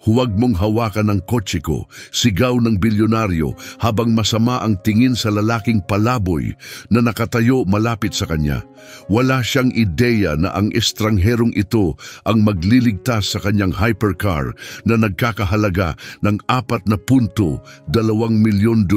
Huwag mong hawakan ang kotse ko, sigaw ng bilyonaryo habang masama ang tingin sa lalaking palaboy na nakatayo malapit sa kanya. Wala siyang ideya na ang estrangherong ito ang magliligtas sa kanyang hypercar na nagkakahalaga ng $4.2 milyon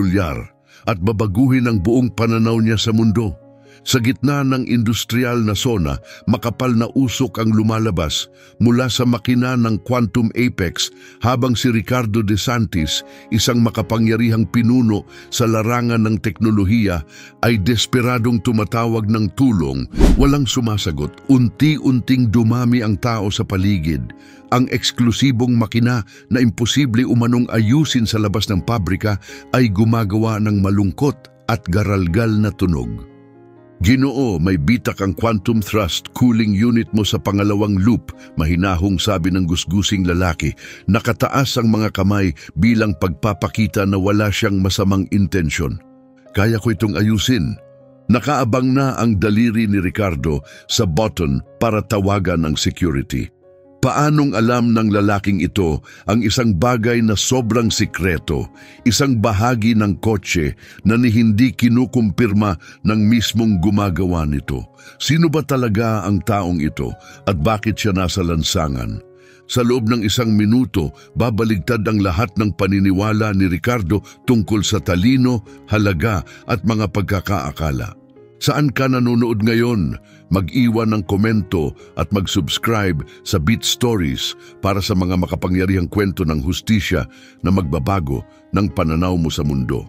at babaguhin ang buong pananaw niya sa mundo. Sa gitna ng industrial na zona, makapal na usok ang lumalabas mula sa makina ng Quantum Apex habang si Ricardo De Santis, isang makapangyarihang pinuno sa larangan ng teknolohiya, ay desperadong tumatawag ng tulong. Walang sumasagot, unti-unting dumami ang tao sa paligid. Ang eksklusibong makina na imposible umanong ayusin sa labas ng pabrika ay gumagawa ng malungkot at garalgal na tunog. Ginoo, may bitak ang quantum thrust cooling unit mo sa pangalawang loop, mahinahong sabi ng gusgusing lalaki. Nakataas ang mga kamay bilang pagpapakita na wala siyang masamang intensyon. Kaya ko itong ayusin. Nakaabang na ang daliri ni Ricardo sa button para tawagan ang security. Paanong alam ng lalaking ito ang isang bagay na sobrang sikreto, isang bahagi ng kotse na hindi kinukumpirma ng mismong gumagawa nito? Sino ba talaga ang taong ito at bakit siya nasa lansangan? Sa loob ng 1 minuto, babaligtad ang lahat ng paniniwala ni Ricardo tungkol sa talino, halaga at mga pagkakaakala. Saan ka nanonood ngayon? Mag-iwan ng komento at mag-subscribe sa Beat Stories para sa mga makapangyarihang kwento ng hustisya na magbabago ng pananaw mo sa mundo.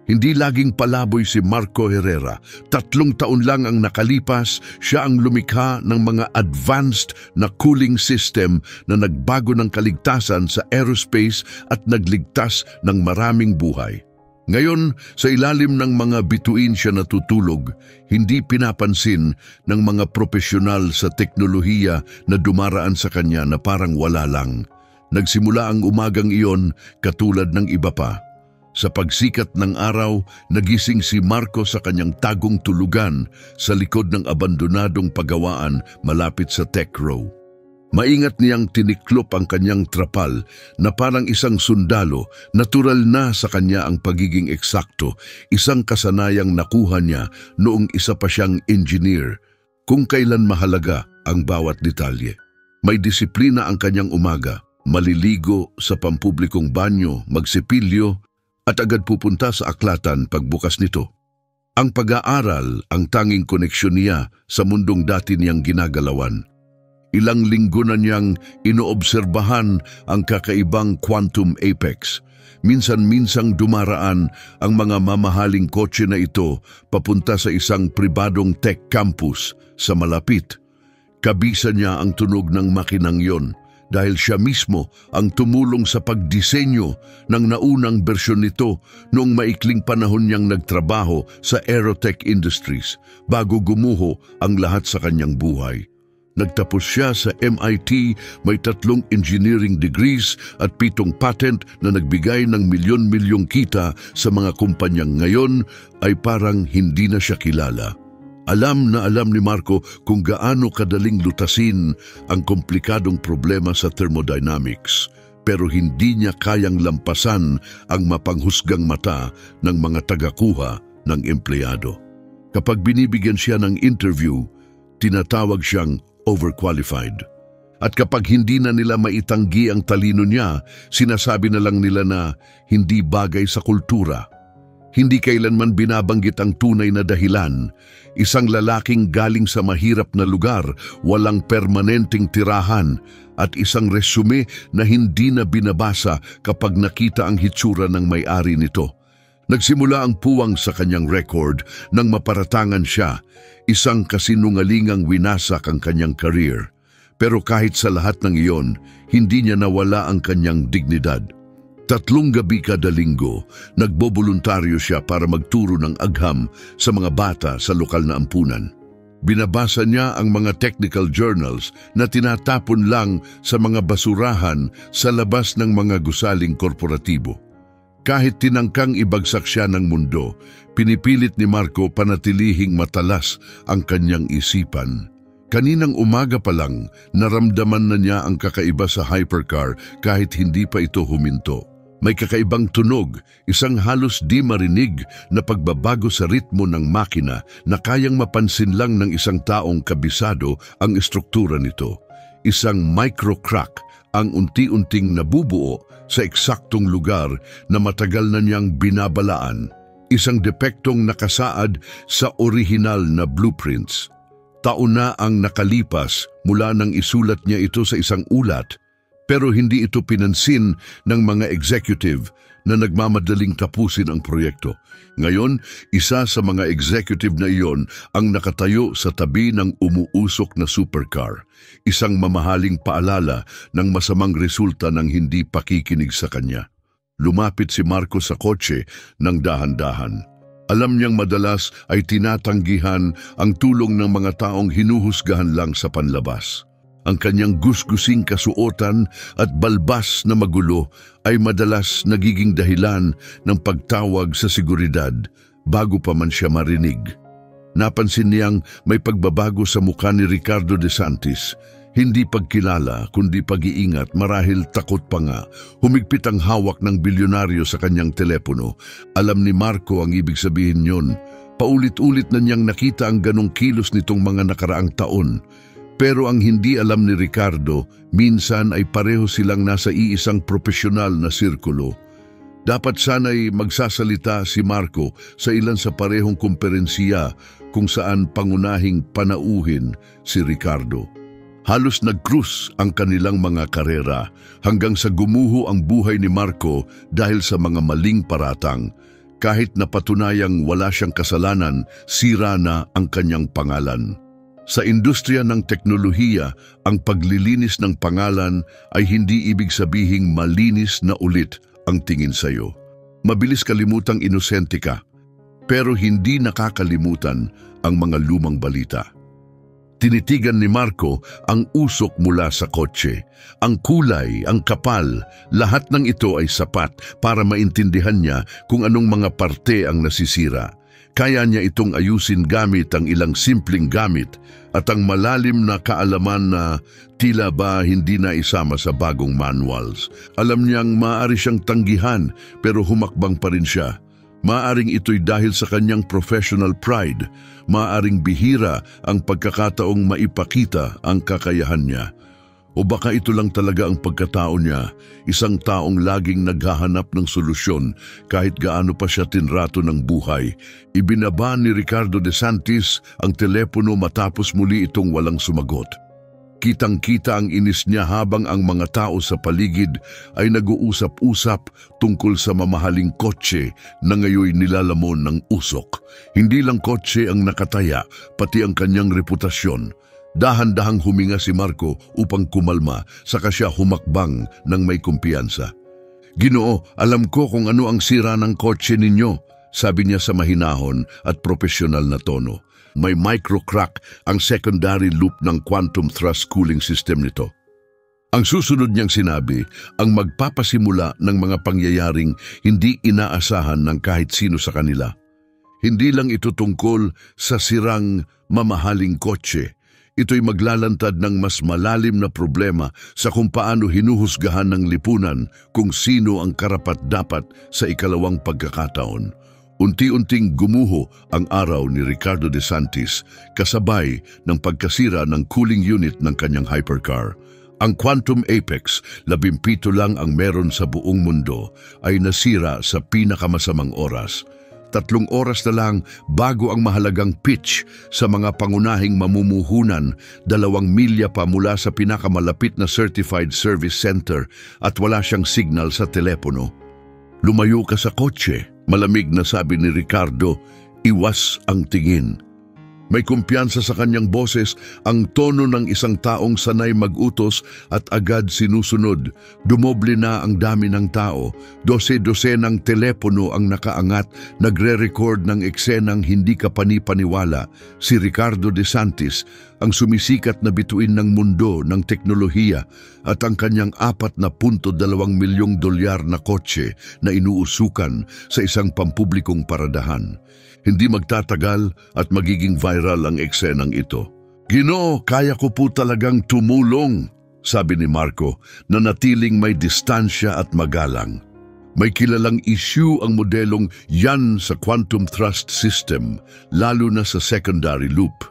Hindi laging palaboy si Marco Herrera. 3 taon lang ang nakalipas, siya ang lumikha ng mga advanced na cooling system na nagbago ng kaligtasan sa aerospace at nagligtas ng maraming buhay. Ngayon, sa ilalim ng mga bituin siya natutulog, hindi pinapansin ng mga profesional sa teknolohiya na dumaraan sa kanya na parang wala lang. Nagsimula ang umagang iyon katulad ng iba pa. Sa pagsikat ng araw, nagising si Marco sa kanyang tagong tulugan sa likod ng abandonadong pagawaan malapit sa Tech Row. Maingat niyang tiniklop ang kanyang trapal na parang isang sundalo. Natural na sa kanya ang pagiging eksakto, isang kasanayang nakuha niya noong isa pa siyang engineer, kung kailan mahalaga ang bawat detalye. May disiplina ang kanyang umaga, maliligo sa pampublikong banyo, magsipilyo at agad pupunta sa aklatan pagbukas nito. Ang pag-aaral ang tanging koneksyon niya sa mundong dati niyang ginagalawan. Ilang linggo na niyang inoobserbahan ang kakaibang Quantum Apex. Minsan-minsang dumaraan ang mga mamahaling kotse na ito papunta sa isang pribadong tech campus sa malapit. Kabisa niya ang tunog ng makinang yon dahil siya mismo ang tumulong sa pagdisenyo ng naunang bersyon nito noong maikling panahon niyang nagtrabaho sa Aerotech Industries bago gumuho ang lahat sa kanyang buhay. Nagtapos siya sa MIT, may 3 engineering degrees at 7 patent na nagbigay ng milyon-milyong kita sa mga kumpanyang ngayon ay parang hindi na siya kilala. Alam na alam ni Marco kung gaano kadaling lutasin ang komplikadong problema sa thermodynamics, pero hindi niya kayang lampasan ang mapanghusgang mata ng mga tagakuha ng empleyado. Kapag binibigyan siya ng interview, tinatawag siyang overqualified. At kapag hindi na nila maitanggi ang talino niya, sinasabi na lang nila na hindi bagay sa kultura. Hindi kailanman binabanggit ang tunay na dahilan. Isang lalaking galing sa mahirap na lugar, walang permanenteng tirahan, at isang resume na hindi na binabasa kapag nakita ang hitsura ng may-ari nito. Nagsimula ang puwang sa kanyang record nang maparatangan siya, isang kasinungalingang winasak ang kanyang career. Pero kahit sa lahat ng iyon, hindi niya nawala ang kanyang dignidad. 3 gabi kada linggo, nagboboluntaryo siya para magturo ng agham sa mga bata sa lokal na ampunan. Binabasa niya ang mga technical journals na tinatapon lang sa mga basurahan sa labas ng mga gusaling korporatibo. Kahit tinangkang ibagsak siya ng mundo, pinipilit ni Marco panatilihing matalas ang kanyang isipan. Kaninang umaga pa lang, naramdaman na niya ang kakaiba sa hypercar kahit hindi pa ito huminto. May kakaibang tunog, isang halos di marinig na pagbabago sa ritmo ng makina na kayang mapansin lang ng isang taong kabisado ang estruktura nito. Isang micro-crack ang unti-unting nabubuo sa eksaktong lugar na matagal na niyang binabalaan. Isang depektong nakasaad sa orihinal na blueprints. Taon na ang nakalipas mula nang isulat niya ito sa isang ulat, pero hindi ito pinansin ng mga executive na nagmamadaling tapusin ang proyekto. Ngayon, isa sa mga executive na iyon ang nakatayo sa tabi ng umuusok na supercar, isang mamahaling paalala ng masamang resulta ng hindi pakikinig sa kanya. Lumapit si Marco sa kotse ng dahan-dahan. Alam niyang madalas ay tinatanggihan ang tulong ng mga taong hinuhusgahan lang sa panlabas. Ang kanyang gusgusing kasuotan at balbas na magulo ay madalas nagiging dahilan ng pagtawag sa seguridad bago pa man siya marinig. Napansin niyang may pagbabago sa mukha ni Ricardo DeSantis. Hindi pagkilala kundi pag-iingat, marahil takot pa nga. Humigpit ang hawak ng bilyonaryo sa kanyang telepono. Alam ni Marco ang ibig sabihin yon. Paulit-ulit na niyang nakita ang ganong kilos nitong mga nakaraang taon. Pero ang hindi alam ni Ricardo, minsan ay pareho silang nasa iisang profesional na sirkulo. Dapat sana'y magsasalita si Marco sa ilan sa parehong komperensiya kung saan pangunahing panauhin si Ricardo. Halos nag-cruise ang kanilang mga karera hanggang sa gumuho ang buhay ni Marco dahil sa mga maling paratang. Kahit napatunayang wala siyang kasalanan, sira na ang kanyang pangalan. Sa industriya ng teknolohiya, ang paglilinis ng pangalan ay hindi ibig sabihing malinis na ulit ang tingin sa'yo. Mabilis kalimutang inosente ka, pero hindi nakakalimutan ang mga lumang balita. Tinitigan ni Marco ang usok mula sa kotse. Ang kulay, ang kapal, lahat ng ito ay sapat para maintindihan niya kung anong mga parte ang nasisira. Kaya niya itong ayusin gamit ang ilang simpleng gamit at ang malalim na kaalaman na tila ba hindi na isama sa bagong manuals. Alam niyang maaari siyang tanggihan pero humakbang pa rin siya. Maaring ito'y dahil sa kanyang professional pride. Maaring bihira ang pagkakataong maipakita ang kakayahan niya. O baka ito lang talaga ang pagkatao niya, isang taong laging naghahanap ng solusyon kahit gaano pa siya tinrato ng buhay. Ibinaba ni Ricardo DeSantis ang telepono matapos muli itong walang sumagot. Kitang-kita ang inis niya habang ang mga tao sa paligid ay nag-uusap-usap tungkol sa mamahaling kotse na ngayoy nilalamon ng usok. Hindi lang kotse ang nakataya, pati ang kanyang reputasyon. Dahan-dahang huminga si Marco upang kumalma, saka siya humakbang ng may kumpiyansa. "Ginoo, alam ko kung ano ang sira ng kotse ninyo," sabi niya sa mahinahon at profesional na tono. May micro-crack ang secondary loop ng quantum thrust cooling system nito. Ang susunod niyang sinabi ang magpapasimula ng mga pangyayaring hindi inaasahan ng kahit sino sa kanila. Hindi lang ito tungkol sa sirang mamahaling kotse. Ito'y maglalantad ng mas malalim na problema sa kung paano hinuhusgahan ng lipunan kung sino ang karapat-dapat sa ikalawang pagkakataon. Unti-unting gumuho ang araw ni Ricardo DeSantis kasabay ng pagkasira ng cooling unit ng kanyang hypercar. Ang Quantum Apex, 17 lang ang meron sa buong mundo, ay nasira sa pinakamasamang oras. 3 oras na lang bago ang mahalagang pitch sa mga pangunahing mamumuhunan, 2 milya pa mula sa pinakamalapit na certified service center at wala siyang signal sa telepono. "Lumayo ka sa kotse," malamig na sabi ni Ricardo, iwas ang tingin. May kumpiyansa sa kanyang boses, ang tono ng isang taong sanay mag-utos at agad sinusunod. Dumoble na ang dami ng tao, 12-12 telepono ang nakaangat, nagre-record ng eksenang hindi ka panipaniwala. Si Ricardo DeSantis, ang sumisikat na bituin ng mundo ng teknolohiya at ang kanyang $4.2 milyong na kotse na inuusukan sa isang pampublikong paradahan. Hindi magtatagal at magiging viral ang eksenang ito. Ginoo, kaya ko po talagang tumulong, sabi ni Marco na natiling may distansya at magalang. May kilalang issue ang modelong yan sa quantum thrust system, lalo na sa secondary loop.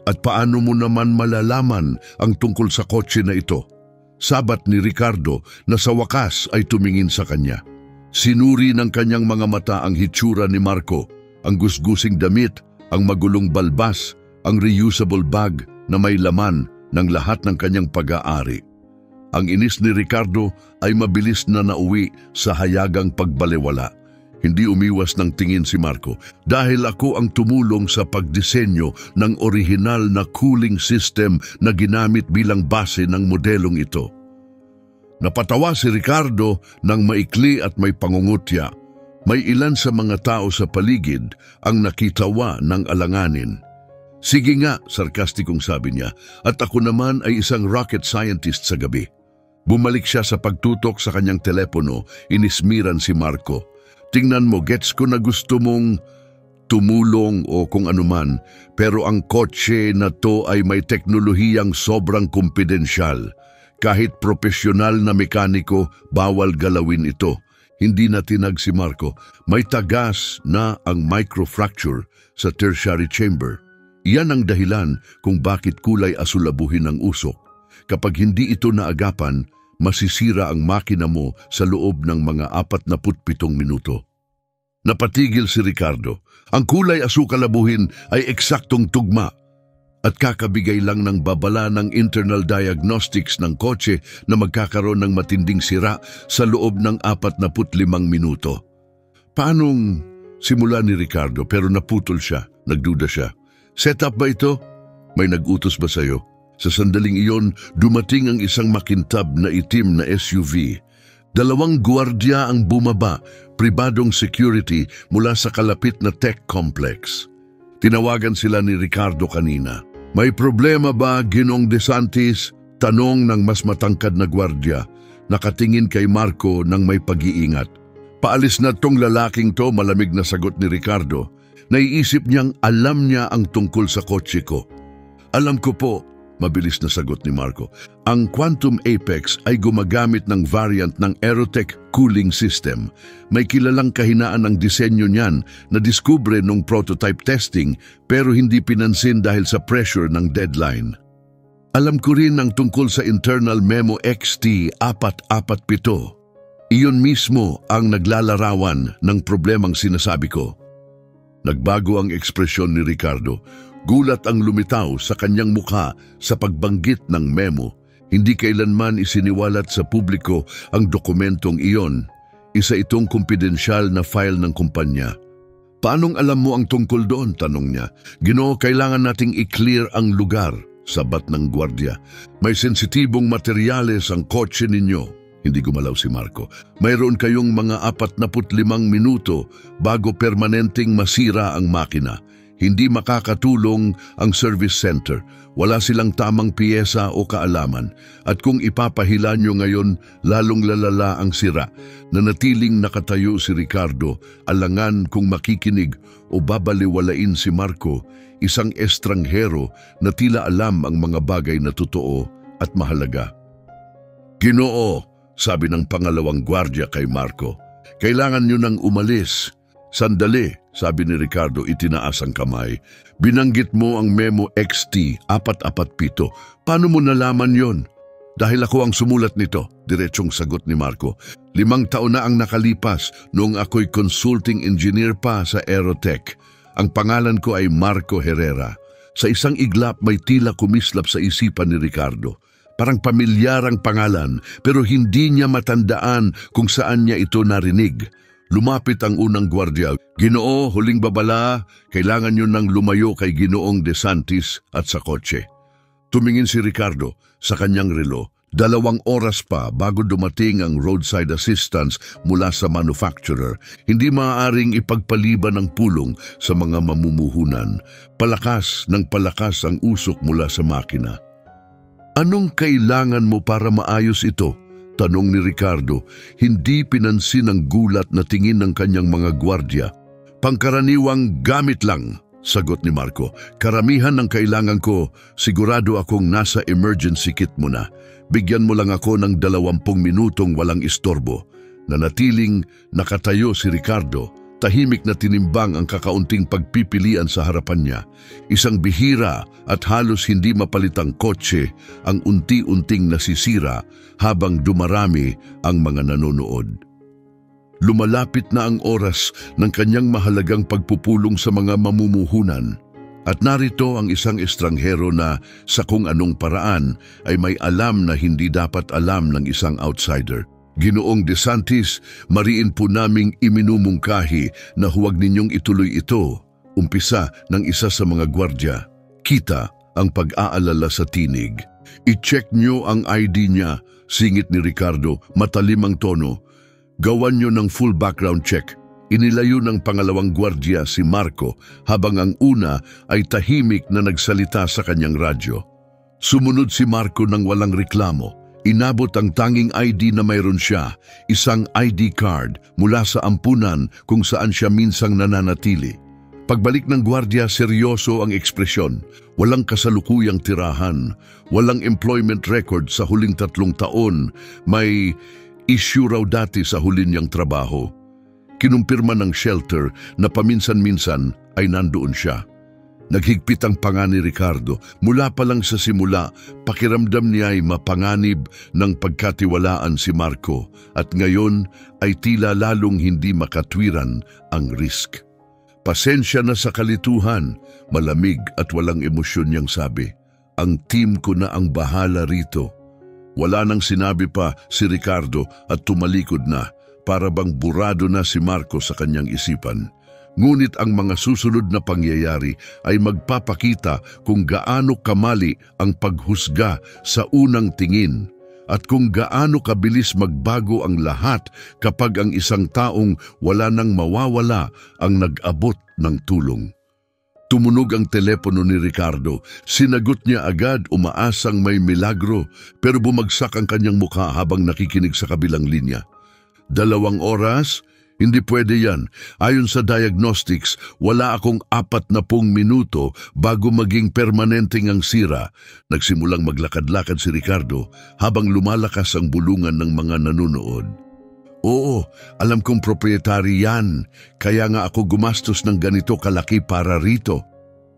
At paano mo naman malalaman ang tungkol sa kotse na ito? Sabat ni Ricardo na sa wakas ay tumingin sa kanya. Sinuri ng kanyang mga mata ang hitsura ni Marco, ang gusgusing damit, ang magulong balbas, ang reusable bag na may laman ng lahat ng kanyang pag-aari. Ang inis ni Ricardo ay mabilis na nauwi sa hayagang pagbalewala. Hindi umiwas ng tingin si Marco dahil ako ang tumulong sa pagdisenyo ng orihinal na cooling system na ginamit bilang base ng modelong ito. Napatawa si Ricardo ng maikli at may pangungutya. May ilan sa mga tao sa paligid ang nakitawa ng alanganin. Sige nga, sarkastikong sabi niya, at ako naman ay isang rocket scientist sa gabi. Bumalik siya sa pagtutok sa kanyang telepono, inismiran si Marco. Tingnan mo, gets ko na gusto mong tumulong o kung anuman, pero ang kotse na to ay may teknolohiyang sobrang kumpidensyal. Kahit profesional na mekaniko, bawal galawin ito. Hindi na tinag si Marco, may tagas na ang microfracture sa tertiary chamber. Iyan ang dahilan kung bakit kulay asulabuhin ang usok. Kapag hindi ito naagapan, masisira ang makina mo sa loob ng mga 47 minuto. Napatigil si Ricardo. Ang kulay asukalabuhin ay eksaktong tugma at kakabigay lang ng babala ng internal diagnostics ng kotse na magkakaroon ng matinding sira sa loob ng 45 minuto. Paanong simula ni Ricardo pero naputol siya, nagduda siya. Setup ba ito? May nag-utos ba sa'yo? Sa sandaling iyon, dumating ang isang makintab na itim na SUV. 2 gwardiya ang bumaba, pribadong security mula sa kalapit na tech complex. Tinawagan sila ni Ricardo kanina. May problema ba, Ginong DeSantis? Tanong ng mas matangkad na gwardiya, nakatingin kay Marco ng may pag-iingat. Paalis na tong lalaking to, malamig na sagot ni Ricardo. Naiisip niyang alam niya ang tungkol sa kotse ko. Alam ko po, mabilis na sagot ni Marco. Ang Quantum Apex ay gumagamit ng variant ng Aerotech cooling system. May kilalang kahinaan ang disenyo niyan na diskubre nung prototype testing pero hindi pinansin dahil sa pressure ng deadline. Alam ko rin ang tungkol sa internal memo XT447. Iyon mismo ang naglalarawan ng problemang sinasabi ko. Nagbago ang ekspresyon ni Ricardo. Gulat ang lumitaw sa kanyang mukha sa pagbanggit ng memo. Hindi kailanman isiniwalat sa publiko ang dokumentong iyon. Isa itong kumpidensyal na file ng kumpanya. Paanong alam mo ang tungkol doon? Tanong niya. Ginoo, kailangan nating i-clear ang lugar, sabat ng gwardiya. May sensitibong materyales ang kotse ninyo. Hindi gumalaw si Marco. Mayroon kayong mga 45 minuto bago permanenteng masira ang makina. Hindi makakatulong ang service center. Wala silang tamang piyesa o kaalaman. At kung ipapahila nyo ngayon, lalong lalala ang sira. Nanatiling nakatayo si Ricardo, alangan kung makikinig o babaliwalain si Marco, isang estranghero na tila alam ang mga bagay na totoo at mahalaga. Ginoo, sabi ng pangalawang gwardiya kay Marco, kailangan nyo nang umalis. Sandali, sabi ni Ricardo, itinaas ang kamay. Binanggit mo ang memo XT447. Paano mo nalaman yon? Dahil ako ang sumulat nito, diretsong sagot ni Marco. 5 taon na ang nakalipas noong ako'y consulting engineer pa sa Aerotech. Ang pangalan ko ay Marco Herrera. Sa isang iglap may tila kumislap sa isipan ni Ricardo. Parang pamilyar ang pangalan pero hindi niya matandaan kung saan niya ito narinig. Lumapit ang unang gwardiya. Ginoo, huling babala, kailangan niyo nang lumayo kay Ginoong DeSantis at sa kotse. Tumingin si Ricardo sa kanyang relo. 2 oras pa bago dumating ang roadside assistance mula sa manufacturer. Hindi maaaring ipagpaliban ng pulong sa mga mamumuhunan. Palakas ng palakas ang usok mula sa makina. Anong kailangan mo para maayos ito? Tanong ni Ricardo. Hindi pinansin ang gulat na tingin ng kanyang mga gwardiya. Pangkaraniwang gamit lang, Sagot ni Marco. Karamihan ng kailangan ko, sigurado akong nasa emergency kit mo na. Bigyan mo lang ako ng 20 minutong walang istorbo. Nanatiling nakatayo si Ricardo, tahimik na tinimbang ang kakaunting pagpipilian sa harapan niya. Isang bihira at halos hindi mapalitang kotse ang unti-unting nasisira habang dumarami ang mga nanonood. Lumalapit na ang oras ng kanyang mahalagang pagpupulong sa mga mamumuhunan. At narito ang isang estranghero na sa kung anong paraan ay may alam na hindi dapat alam ng isang outsider. Ginoong DeSantis, mariin po naming iminumungkahi na huwag ninyong ituloy ito. Umpisa ng isa sa mga gwardya. Kita ang pag-aalala sa tinig. I-check nyo ang ID niya, singit ni Ricardo, matalim ang tono. Gawan nyo ng full background check. Inilayo ng pangalawang gwardya si Marco habang ang una ay tahimik na nagsalita sa kanyang radyo. Sumunod si Marco ng walang reklamo. Inabot ang tanging ID na mayroon siya, isang ID card mula sa ampunan kung saan siya minsang nananatili. Pagbalik ng gwardya, seryoso ang ekspresyon. Walang kasalukuyang tirahan, walang employment record sa huling 3 taon, may issue raw dati sa huli niyang trabaho. Kinumpirma ng shelter na paminsan-minsan ay nandoon siya. Naghigpit ang panga ni Ricardo. Mula pa lang sa simula, pakiramdam niya ay mapanganib ng pagkatiwalaan si Marco at ngayon ay tila lalong hindi makatwiran ang risk. Pasensya na sa kalituhan, malamig at walang emosyon niyang sabi. Ang team ko na ang bahala rito. Wala nang sinabi pa si Ricardo at tumalikod na, para bang burado na si Marco sa kanyang isipan. Ngunit ang mga susunod na pangyayari ay magpapakita kung gaano kamali ang paghusga sa unang tingin at kung gaano kabilis magbago ang lahat kapag ang isang taong wala nang mawawala ang nag-abot ng tulong. Tumunog ang telepono ni Ricardo. Sinagot niya agad, umaasang may milagro, pero bumagsak ang kanyang mukha habang nakikinig sa kabilang linya. 2 oras? Hindi pwede yan. Ayon sa diagnostics, wala akong 40 minuto bago maging permanenteng ang sira. Nagsimulang maglakad-lakad si Ricardo habang lumalakas ang bulungan ng mga nanonood. Oo, alam kong proprietary yan. Kaya nga ako gumastos ng ganito kalaki para rito.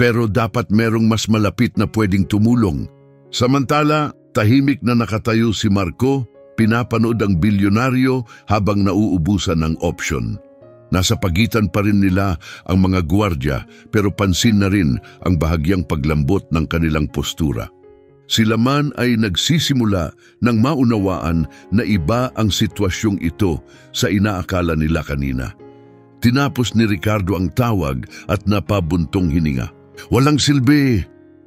Pero dapat merong mas malapit na pwedeng tumulong. Samantala, tahimik na nakatayo si Marco, pinapanood ang bilyonaryo habang nauubusan ng option. Nasa pagitan pa rin nila ang mga gwardya pero pansin na rin ang bahagyang paglambot ng kanilang postura. Sila man ay nagsisimula ng maunawaan na iba ang sitwasyong ito sa inaakala nila kanina. Tinapos ni Ricardo ang tawag at napabuntong hininga. Walang silbi!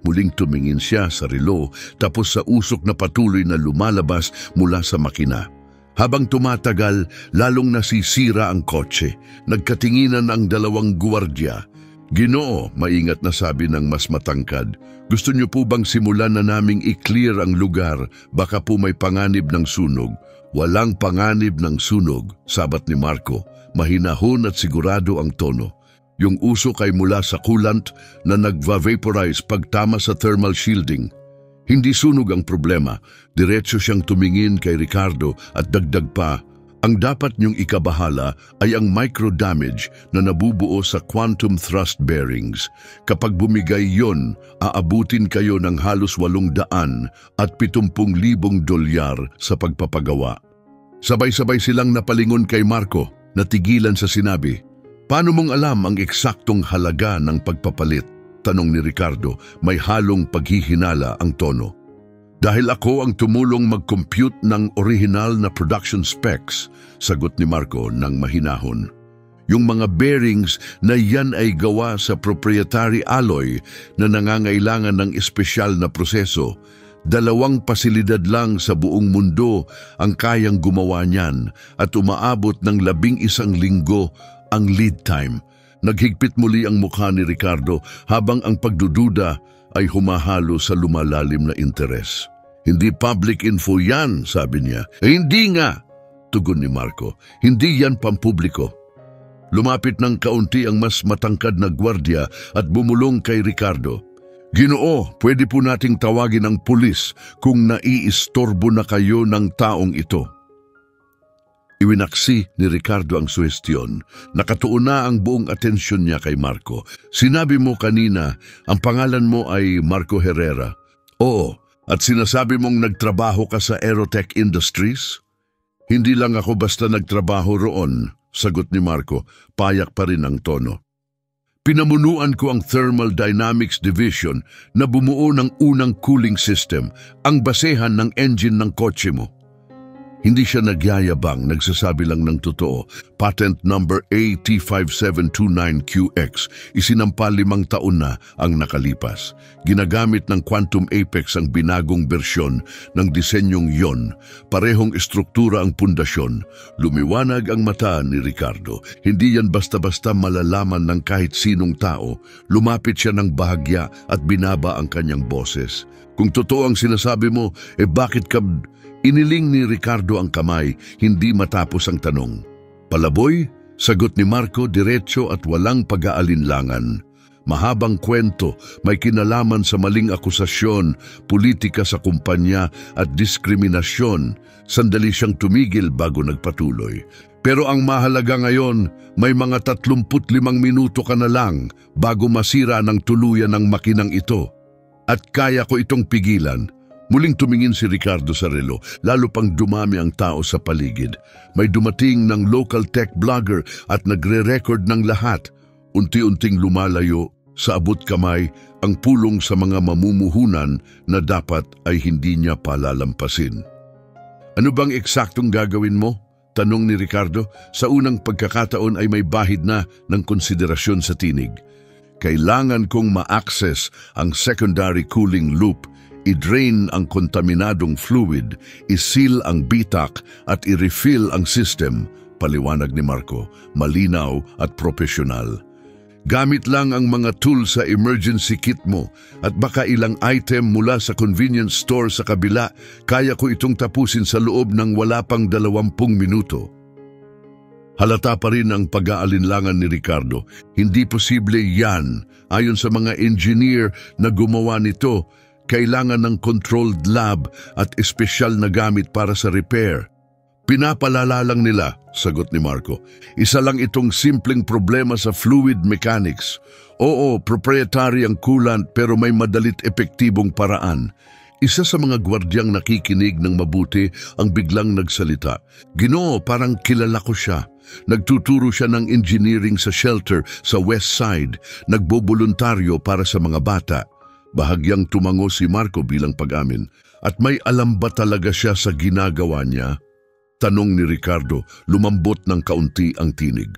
Muling tumingin siya sa relo tapos sa usok na patuloy na lumalabas mula sa makina. Habang tumatagal, lalong nasisira ang kotse. Nagkatinginan ang 2 gwardya. Ginoo, maingat na sabi ng mas matangkad. Gusto niyo po bang simulan na naming i-clear ang lugar? Baka po may panganib ng sunog. Walang panganib ng sunog, sabat ni Marco. Mahinahon at sigurado ang tono. Yung usok ay mula sa coolant na nag-vaporize pagtama sa thermal shielding. Hindi sunog ang problema. Diretso siyang tumingin kay Ricardo at dagdag pa, ang dapat niyong ikabahala ay ang micro-damage na nabubuo sa quantum thrust bearings. Kapag bumigay yon, aabutin kayo ng halos 800 at 70,000 dolyar sa pagpapagawa. Sabay-sabay silang napalingon kay Marco, natigilan sa sinabi. Paano mong alam ang eksaktong halaga ng pagpapalit? Tanong ni Ricardo, may halong paghihinala ang tono. Dahil ako ang tumulong mag-compute ng original na production specs, sagot ni Marco ng mahinahon. Yung mga bearings na yan ay gawa sa proprietary alloy na nangangailangan ng espesyal na proseso. 2 pasilidad lang sa buong mundo ang kayang gumawa niyan at umaabot ng 11 linggo ang lead time. Naghigpit muli ang mukha ni Ricardo habang ang pagdududa ay humahalo sa lumalalim na interes. Hindi public info yan, sabi niya. Hindi nga, tugon ni Marco. Hindi yan pampubliko. Lumapit ng kaunti ang mas matangkad na gwardya at bumulong kay Ricardo. Ginoo, pwede po nating tawagin ang pulis kung naiistorbo na kayo ng taong ito. Iwinaksi ni Ricardo ang suhestyon. Nakatuon na ang buong atensyon niya kay Marco. Sinabi mo kanina, ang pangalan mo ay Marco Herrera. Oo, at sinasabi mong nagtrabaho ka sa Aerotech Industries? Hindi lang ako basta nagtrabaho roon, sagot ni Marco, payak pa rin ang tono. Pinamunuan ko ang Thermal Dynamics Division na bumuo ng unang cooling system, ang basehan ng engine ng kotse mo. Hindi siya nagyayabang, nagsasabi lang ng totoo. Patent number AT5729QX, isinampa 5 taon na ang nakalipas. Ginagamit ng Quantum Apex ang binagong bersyon ng disenyong yon. Parehong estruktura ang pundasyon. Lumiwanag ang mata ni Ricardo. Hindi yan basta-basta malalaman ng kahit sinong tao. Lumapit siya ng bahagya at binaba ang kanyang boses. Kung totoo ang sinasabi mo, bakit ka... Iniling ni Ricardo ang kamay, hindi matapos ang tanong. Palaboy? Sagot ni Marco, diretso at walang pag-aalinlangan. Mahabang kwento, may kinalaman sa maling akusasyon, politika sa kumpanya at diskriminasyon. Sandali siyang tumigil bago nagpatuloy. Pero ang mahalaga ngayon, may mga 35 minuto ka na lang bago masira ng tuluyan ng makinang ito. At kaya ko itong pigilan. Muling tumingin si Ricardo sa relo, lalo pang dumami ang tao sa paligid. May dumating ng local tech blogger at nagre-record ng lahat. Unti-unting lumalayo, sa abot kamay, ang pulong sa mga mamumuhunan na dapat ay hindi niya palalampasin. Ano bang eksaktong gagawin mo? Tanong ni Ricardo. Sa unang pagkakataon ay may bahid na ng konsiderasyon sa tinig. Kailangan kong ma-access ang secondary cooling loop, i-drain ang kontaminadong fluid, i-seal ang bitak at i-refill ang system, paliwanag ni Marco, malinaw at profesional. Gamit lang ang mga tools sa emergency kit mo at baka ilang item mula sa convenience store sa kabila, kaya ko itong tapusin sa loob ng wala pang 20 minuto. Halata pa rin ang pag-aalinlangan ni Ricardo. Hindi posible yan. Ayon sa mga engineer na gumawa nito, kailangan ng controlled lab at espesyal na gamit para sa repair. Pinapalala lang nila, sagot ni Marco. Isa lang itong simpleng problema sa fluid mechanics. Oo, proprietary ang coolant pero may madalit epektibong paraan. Isa sa mga gwardyang nakikinig ng mabuti ang biglang nagsalita. Ginoo, parang kilala ko siya. Nagtuturo siya ng engineering sa shelter sa West Side. Nagboboluntaryo para sa mga bata. Bahagyang tumango si Marco bilang pag-amin. At may alam ba talaga siya sa ginagawa niya? Tanong ni Ricardo, lumambot ng kaunti ang tinig.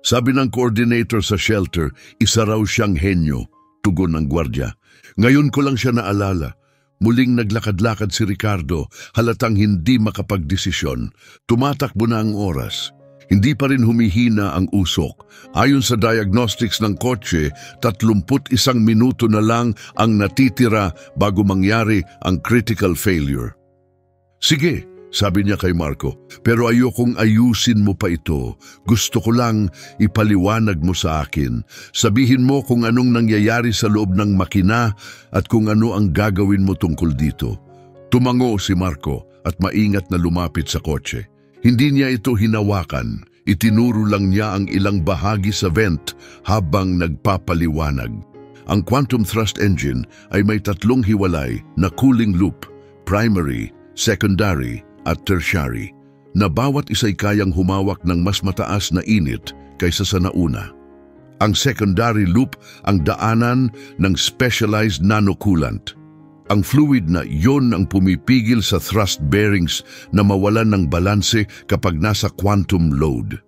Sabi ng coordinator sa shelter, isa raw siyang henyo, tugon ng gwardya. Ngayon ko lang siya naalala. Muling naglakad-lakad si Ricardo, halatang hindi makapagdesisyon. Tumatakbo na ang oras. Hindi pa rin humihina ang usok. Ayon sa diagnostics ng kotse, 31 minuto na lang ang natitira bago mangyari ang critical failure. Sige, sabi niya kay Marco, pero ayokong ayusin mo pa ito. Gusto ko lang ipaliwanag mo sa akin. Sabihin mo kung anong nangyayari sa loob ng makina at kung ano ang gagawin mo tungkol dito. Tumango si Marco at maingat na lumapit sa kotse. Hindi niya ito hinawakan. Itinuro lang niya ang ilang bahagi sa vent habang nagpapaliwanag. Ang quantum thrust engine ay may 3 hiwalay na cooling loop, primary, secondary at tertiary, na bawat isa'y kayang humawak ng mas mataas na init kaysa sa nauna. Ang secondary loop ang daanan ng specialized nanocoolant. Ang fluid na yon ang pumipigil sa thrust bearings na mawalan ng balanse kapag nasa quantum load.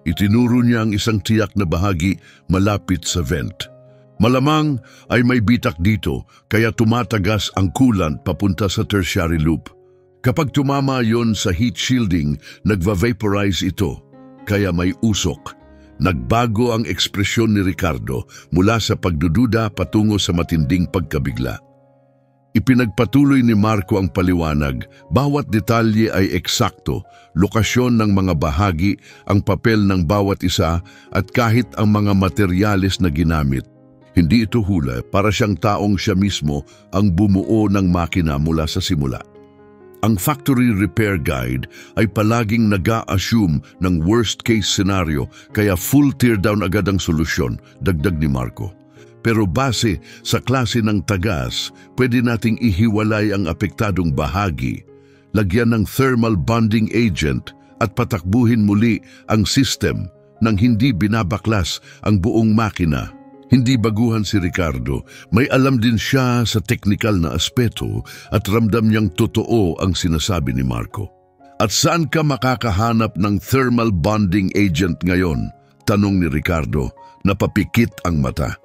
Itinuro niya ang isang tiyak na bahagi malapit sa vent. Malamang ay may bitak dito kaya tumatagas ang coolant papunta sa tertiary loop. Kapag tumama yon sa heat shielding, nagva-vaporize ito, kaya may usok. Nagbago ang ekspresyon ni Ricardo mula sa pagdududa patungo sa matinding pagkabigla. Ipinagpatuloy ni Marco ang paliwanag, bawat detalye ay eksakto, lokasyon ng mga bahagi, ang papel ng bawat isa at kahit ang mga materyales na ginamit. Hindi ito hula, para siyang taong siya mismo ang bumuo ng makina mula sa simula. Ang factory repair guide ay palaging nag-a-assume ng worst case scenario kaya full teardown agad ang solusyon, dagdag ni Marco. Pero base sa klase ng tagas, pwede nating ihiwalay ang apektadong bahagi, lagyan ng thermal bonding agent at patakbuhin muli ang system nang hindi binabaklas ang buong makina. Hindi baguhan si Ricardo, may alam din siya sa teknikal na aspeto at ramdam niyang totoo ang sinasabi ni Marco. At saan ka makakahanap ng thermal bonding agent ngayon? Tanong ni Ricardo, napapikit ang mata.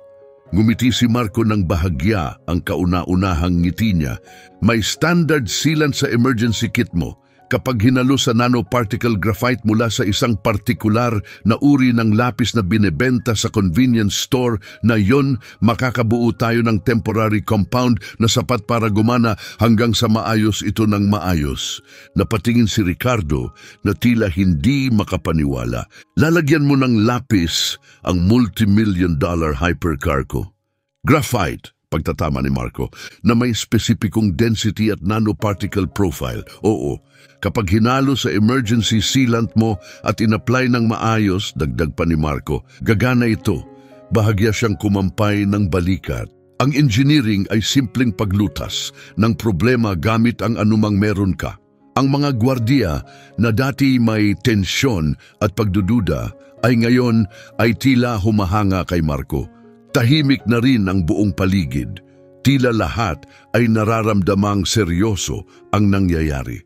Ngumiti si Marco ng bahagya, ang kauna-unahang ngiti niya. May standard sealant sa emergency kit mo. Kapag hinalo sa nanoparticle graphite mula sa isang partikular na uri ng lapis na binebenta sa convenience store na yon, makakabuo tayo ng temporary compound na sapat para gumana hanggang sa maayos ito ng maayos. Napatingin si Ricardo na tila hindi makapaniwala. Lalagyan mo ng lapis ang multi-million-dollar hypercar ko. Graphite, pagtatama ni Marco, na may spesipikong density at nanoparticle profile. Oo, kapag hinalo sa emergency sealant mo at inapply ng maayos, dagdag pa ni Marco, gagana ito. Bahagya siyang kumampay ng balikat. Ang engineering ay simpleng paglutas ng problema gamit ang anumang meron ka. Ang mga gwardiya na dati may tensyon at pagdududa ay ngayon ay tila humahanga kay Marco. Tahimik na rin ang buong paligid. Tila lahat ay nararamdamang seryoso ang nangyayari.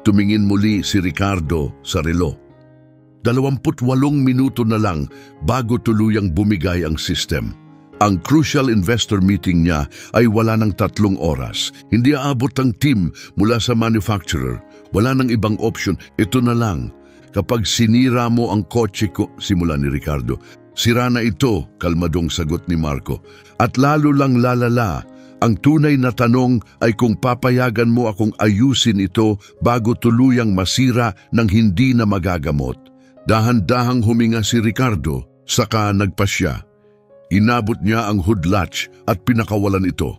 Tumingin muli si Ricardo sa relo. 28 minuto na lang bago tuluyang bumigay ang system. Ang crucial investor meeting niya ay wala ng 3 oras. Hindi aabot ang team mula sa manufacturer. Wala nang ibang option. Ito na lang. Kapag sinira mo ang kotse ko, simula ni Ricardo. Sira na ito, kalmadong sagot ni Marco. At lalo lang lalala, ang tunay na tanong ay kung papayagan mo akong ayusin ito bago tuluyang masira ng hindi na magagamot. Dahan-dahang huminga si Ricardo, saka nagpasya. Inabot niya ang hood latch at pinakawalan ito.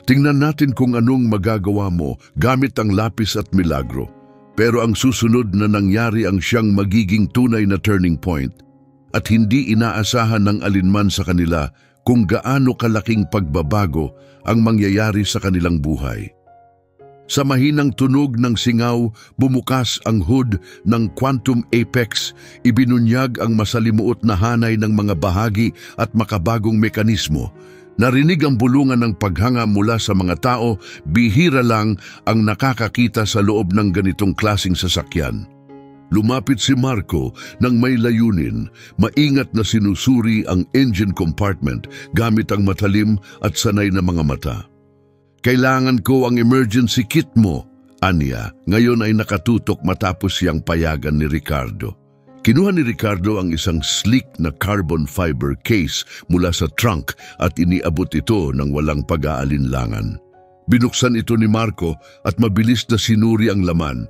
Tingnan natin kung anong magagawa mo gamit ang lapis at milagro. Pero ang susunod na nangyari ang siyang magiging tunay na turning point. At hindi inaasahan ng alinman sa kanila kung gaano kalaking pagbabago ang mangyayari sa kanilang buhay. Sa mahinang tunog ng singaw, bumukas ang hood ng Quantum Apex, ibinunyag ang masalimuot na hanay ng mga bahagi at makabagong mekanismo. Narinig ang bulungan ng paghanga mula sa mga tao, bihira lang ang nakakakita sa loob ng ganitong klasing sasakyan. Lumapit si Marco nang may layunin, maingat na sinusuri ang engine compartment gamit ang matalim at sanay na mga mata. Kailangan ko ang emergency kit mo, aniya. Ngayon ay nakatutok matapos siyang payagan ni Ricardo. Kinuha ni Ricardo ang isang sleek na carbon fiber case mula sa trunk at iniabot ito ng walang pag-aalinlangan. Binuksan ito ni Marco at mabilis na sinuri ang laman.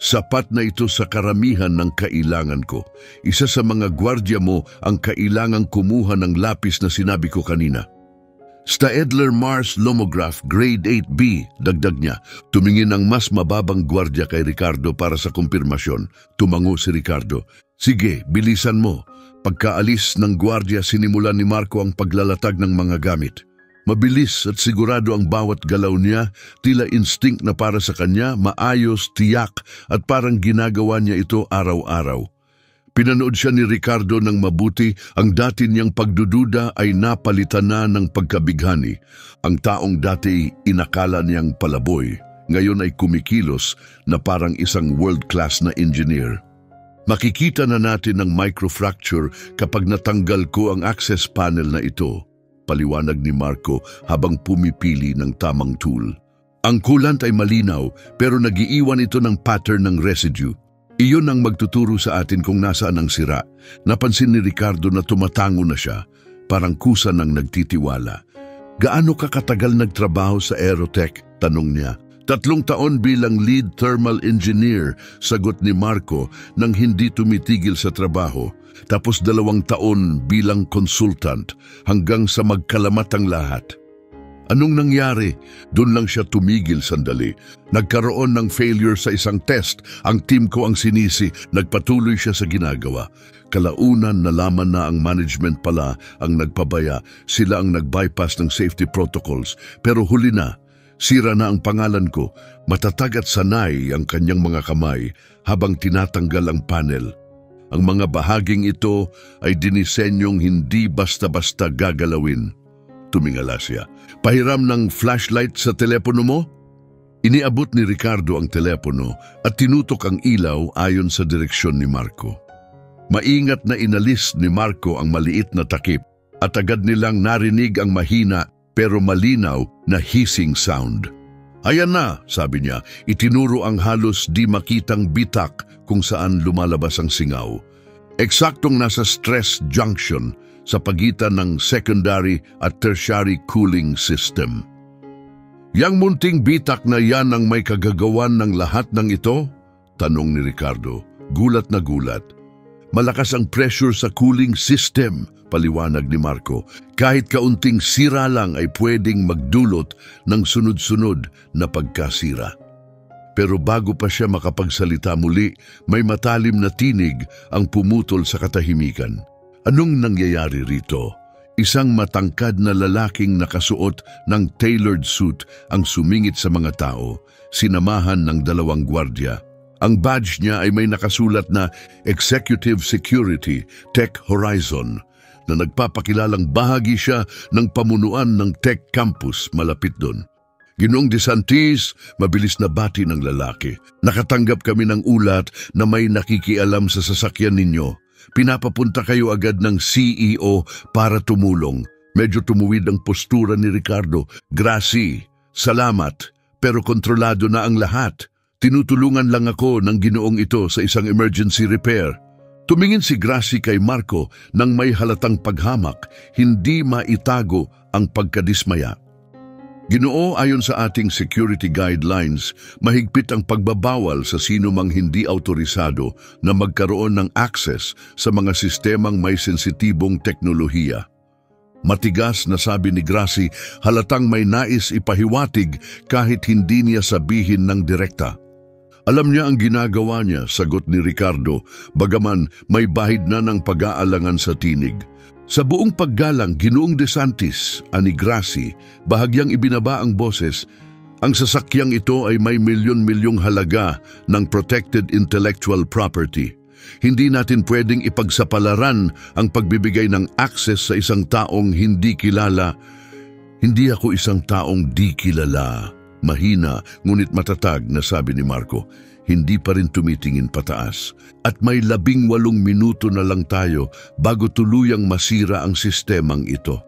Sapat na ito sa karamihan ng kailangan ko. Isa sa mga gwardya mo ang kailangang kumuha ng lapis na sinabi ko kanina. Staedtler Mars Lomograph Grade 8B, dagdag niya. Tumingin ang mas mababang gwardya kay Ricardo para sa kumpirmasyon. Tumango si Ricardo. Sige, bilisan mo. Pagkaalis ng gwardya, sinimulan ni Marco ang paglalatag ng mga gamit. Mabilis at sigurado ang bawat galaw niya, tila instinct na para sa kanya, maayos, tiyak at parang ginagawa niya ito araw-araw. Pinanood siya ni Ricardo ng mabuti, ang dati niyang pagdududa ay napalitan na ng pagkabighani. Ang taong dati inakala niyang palaboy, ngayon ay kumikilos na parang isang world-class na engineer. Makikita na natin ang microfracture kapag natanggal ko ang access panel na ito. Paliwanag ni Marco habang pumipili ng tamang tool. Ang coolant ay malinaw pero nagiiwan ito ng pattern ng residue. Iyon ang magtuturo sa atin kung nasaan ang sira. Napansin ni Ricardo na tumatango na siya, parang kusa ng nagtitiwala. Gaano ka katagal nagtrabaho sa Aerotech? Tanong niya. 3 taon bilang lead thermal engineer, sagot ni Marco nang hindi tumitigil sa trabaho. Tapos 2 taon bilang consultant hanggang sa magkalamat ang lahat. Anong nangyari? Doon lang siya tumigil sandali. Nagkaroon ng failure sa isang test. Ang team ko ang sinisi. Nagpatuloy siya sa ginagawa. Kalaunan nalaman na ang management pala ang nagpabaya. Sila ang nag-bypass ng safety protocols. Pero huli na. Sira na ang pangalan ko. Matatag at sanay ang kanyang mga kamay habang tinatanggal ang panel. Ang mga bahaging ito ay dinisenyong hindi basta-basta gagalawin. Tumingala siya. Pahiram ng flashlight sa telepono mo? Iniabot ni Ricardo ang telepono at tinutok ang ilaw ayon sa direksyon ni Marco. Maingat na inalis ni Marco ang maliit na takip at agad nilang narinig ang mahina pero malinaw na hissing sound. Ayan na, sabi niya, itinuro ang halos di makitang bitak kung saan lumalabas ang singaw. Eksaktong nasa stress junction sa pagitan ng secondary at tertiary cooling system. Yang munting bitak na yan ang may kagagawan ng lahat ng ito? Tanong ni Ricardo, gulat na gulat. Malakas ang pressure sa cooling system, paliwanag ni Marco. Kahit kaunting sira lang ay pwedeng magdulot ng sunod-sunod na pagkasira. Pero bago pa siya makapagsalita muli, may matalim na tinig ang pumutol sa katahimikan. Anong nangyayari rito? Isang matangkad na lalaking nakasuot ng tailored suit ang sumingit sa mga tao, sinamahan ng 2 gwardya. Ang badge niya ay may nakasulat na Executive Security Tech Horizon na nagpapakilalang bahagi siya ng pamunuan ng Tech Campus malapit doon. Ginoong DeSantis, mabilis na bati ng lalaki. Nakatanggap kami ng ulat na may nakikialam sa sasakyan ninyo. Pinapapunta kayo agad ng CEO para tumulong. Medyo tumuwid ang postura ni Ricardo. Gracie, salamat, pero kontrolado na ang lahat. Tinutulungan lang ako ng ginoong ito sa isang emergency repair. Tumingin si Gracie kay Marco nang may halatang paghamak, hindi maitago ang pagkadismaya. Ginoo, ayon sa ating security guidelines, mahigpit ang pagbabawal sa sino mang hindi autorisado na magkaroon ng access sa mga sistemang may sensitibong teknolohiya. Matigas na sabi ni Gracie, halatang may nais ipahiwatig kahit hindi niya sabihin ng direkta. Alam niya ang ginagawa niya, sagot ni Ricardo, bagaman may bahid na ng pag-aalangan sa tinig. Sa buong paggalang, Ginoong DeSantis, ani Gracie, bahagyang ibinaba ang boses, ang sasakyang ito ay may milyon-milyong halaga ng protected intellectual property. Hindi natin pwedeng ipagsapalaran ang pagbibigay ng access sa isang taong hindi kilala. Hindi ako isang taong di kilala. Mahina, ngunit matatag na sabi ni Marco. Hindi pa rin tumitingin pataas. At may 18 minuto na lang tayo bago tuluyang masira ang sistemang ito.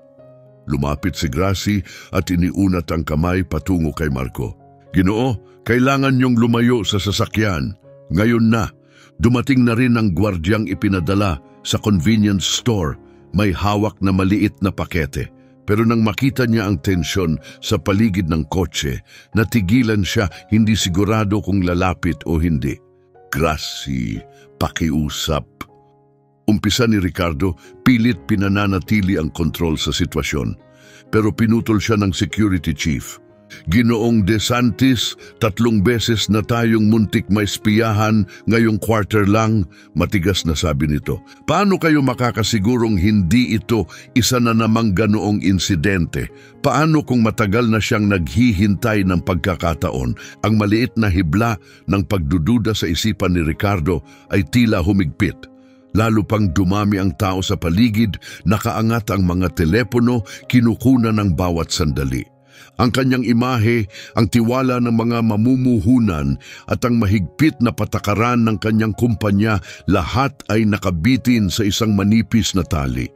Lumapit si Gracie at iniunat ang kamay patungo kay Marco. Ginoo, kailangan niyong lumayo sa sasakyan. Ngayon na, dumating na rin ang gwardyang ipinadala sa convenience store. May hawak na maliit na pakete. Pero nang makita niya ang tensyon sa paligid ng kotse, natigilan siya, hindi sigurado kung lalapit o hindi. Gracie, pakiusap. Umpisa ni Ricardo, pilit pinananatili ang kontrol sa sitwasyon. Pero pinutol siya ng security chief. Ginoong DeSantis, 3 beses na tayong muntik may espiyahan ngayong quarter lang, matigas na sabi nito. Paano kayo makakasigurong hindi ito isa na namang ganoong insidente? Paano kung matagal na siyang naghihintay ng pagkakataon? Ang maliit na hibla ng pagdududa sa isipan ni Ricardo ay tila humigpit. Lalo pang dumami ang tao sa paligid, nakaangat ang mga telepono, kinukunan ng bawat sandali. Ang kanyang imahe, ang tiwala ng mga mamumuhunan at ang mahigpit na patakaran ng kanyang kumpanya, lahat ay nakabitin sa isang manipis na tali.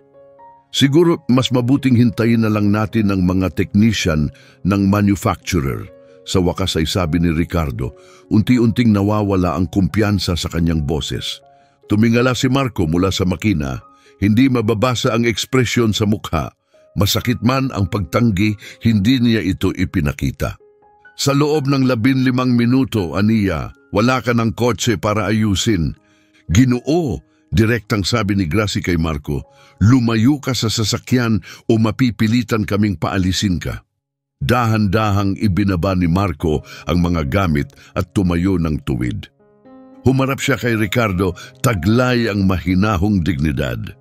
Siguro mas mabuting hintayin na lang natin ang mga technician ng manufacturer. Sa wakas ay sabi ni Ricardo, unti-unting nawawala ang kumpiyansa sa kanyang boses. Tumingala si Marco mula sa makina, hindi mababasa ang ekspresyon sa mukha. Masakit man ang pagtanggi, hindi niya ito ipinakita. Sa loob ng 15 minuto, Ania, wala ka ng kotse para ayusin. Ginoo, direktang sabi ni Gracie kay Marco, lumayo ka sa sasakyan o mapipilitan kaming paalisin ka. Dahan-dahang ibinaba ni Marco ang mga gamit at tumayo ng tuwid. Humarap siya kay Ricardo, taglay ang mahinahong dignidad.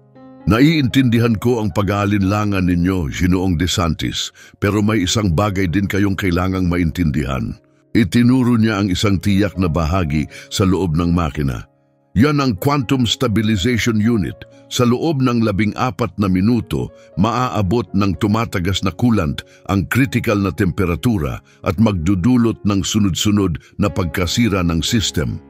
Naiintindihan ko ang pag-aalinlangan ninyo, Ginoong DeSantis, pero may isang bagay din kayong kailangang maintindihan. Itinuro niya ang isang tiyak na bahagi sa loob ng makina. Yan ang Quantum Stabilization Unit. Sa loob ng 14 na minuto, maaabot ng tumatagas na coolant ang critical na temperatura at magdudulot ng sunod-sunod na pagkasira ng system.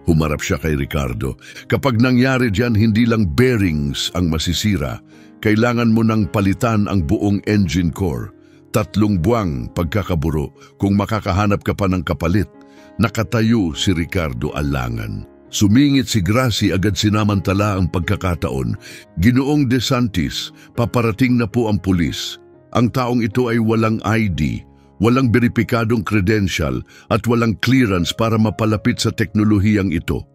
Humarap siya kay Ricardo. Kapag nangyari diyan, hindi lang bearings ang masisira. Kailangan mo nang palitan ang buong engine core. 3 buwang pagkakaburo. Kung makakahanap ka pa ng kapalit, nakatayo si Ricardo alangan. Sumingit si Gracie, agad sinamantala ang pagkakataon. Ginoong DeSantis, paparating na po ang pulis. Ang taong ito ay walang ID, walang beripikadong credential at walang clearance para mapalapit sa teknolohiyang ito.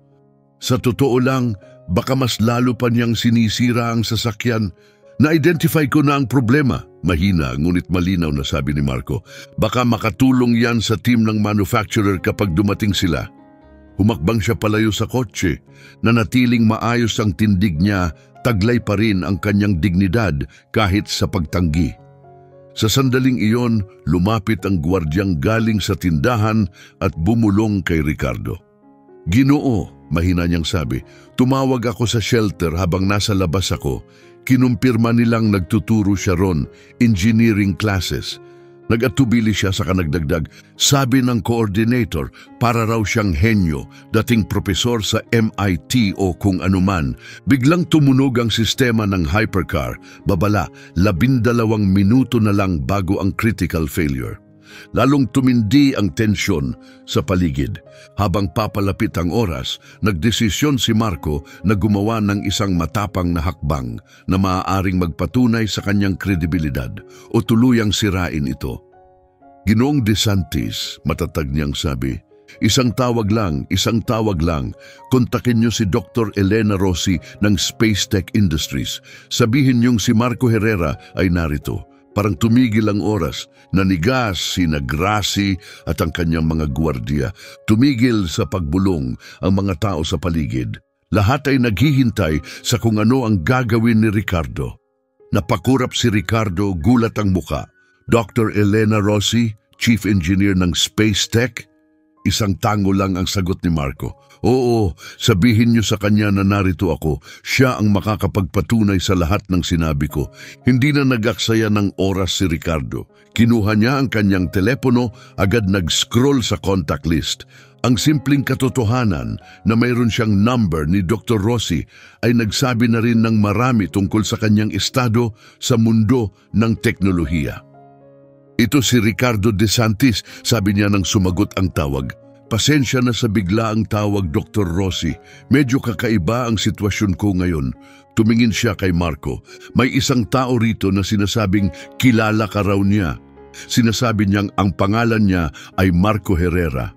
Sa totoo lang, baka mas lalo pa niyang sinisira ang sasakyan. Na-identify ko na ang problema. Mahina ngunit malinaw na sabi ni Marco. Baka makatulong yan sa team ng manufacturer kapag dumating sila. Humakbang siya palayo sa kotse. Nanatiling maayos ang tindig niya, taglay pa rin ang kanyang dignidad kahit sa pagtanggi. Sa sandaling iyon, lumapit ang gwardyang galing sa tindahan at bumulong kay Ricardo. Ginoo, mahina niyang sabi, tumawag ako sa shelter habang nasa labas ako. Kinumpirma nilang nagtuturo siya ron, engineering classes. Nag-atubili siya sa kanagdagdag, sabi ng coordinator, para raw siyang henyo, dating propesor sa MIT o kung anuman. Biglang tumunog ang sistema ng hypercar, babala, 12 minuto na lang bago ang critical failure. Lalong tumindi ang tensyon sa paligid. Habang papalapit ang oras, nagdesisyon si Marco na gumawa ng isang matapang na hakbang na maaaring magpatunay sa kanyang kredibilidad o tuluyang sirain ito. Ginoong DeSantis, matatag niyang sabi, isang tawag lang, kontakin niyo si Dr. Elena Rossi ng Space Tech Industries. Sabihin niyong si Marco Herrera ay narito. Parang tumigil ang oras, nanigas sina Gracie at ang kanyang mga gwardiya. Tumigil sa pagbulong ang mga tao sa paligid. Lahat ay naghihintay sa kung ano ang gagawin ni Ricardo. Napakurap si Ricardo, gulat ang muka. Dr. Elena Rossi, Chief Engineer ng Space Tech? Isang tango lang ang sagot ni Marco. Oo, sabihin niyo sa kanya na narito ako. Siya ang makakapagpatunay sa lahat ng sinabi ko. Hindi na nag-aksaya ng oras si Ricardo. Kinuha niya ang kanyang telepono, agad nag-scroll sa contact list. Ang simpleng katotohanan na mayroon siyang number ni Dr. Rossi ay nagsabi na rin ng marami tungkol sa kanyang estado sa mundo ng teknolohiya. Ito si Ricardo DeSantis, sabi niya nang sumagot ang tawag. Pasensya na sa bigla ang tawag, Dr. Rossi. Medyo kakaiba ang sitwasyon ko ngayon. Tumingin siya kay Marco. May isang tao rito na sinasabing kilala ka raw niya. Sinasabi niyang ang pangalan niya ay Marco Herrera.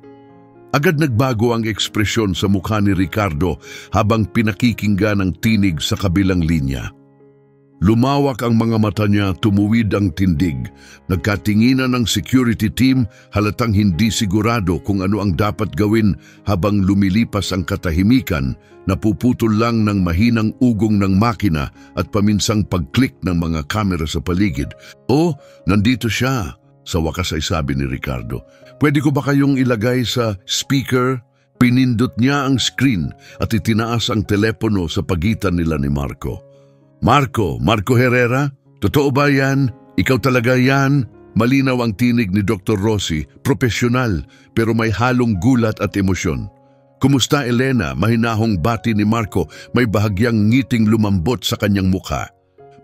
Agad nagbago ang ekspresyon sa mukha ni Ricardo habang pinakikinggan ang tinig sa kabilang linya. Lumawak ang mga mata niya, tumuwid ang tindig. Nagkatinginan ng security team, halatang hindi sigurado kung ano ang dapat gawin habang lumilipas ang katahimikan, napuputol lang ng mahinang ugong ng makina at paminsang pag-click ng mga kamera sa paligid. Oh, nandito siya, sa wakas ay sabi ni Ricardo. Pwede ko ba kayong ilagay sa speaker? Pinindot niya ang screen at itinaas ang telepono sa pagitan nila ni Marco. Marco Herrera? Totoo ba yan? Ikaw talaga yan? Malinaw ang tinig ni Dr. Rossi, profesional pero may halong gulat at emosyon. Kumusta Elena? Mahinahong bati ni Marco, may bahagyang ngiting lumambot sa kanyang mukha.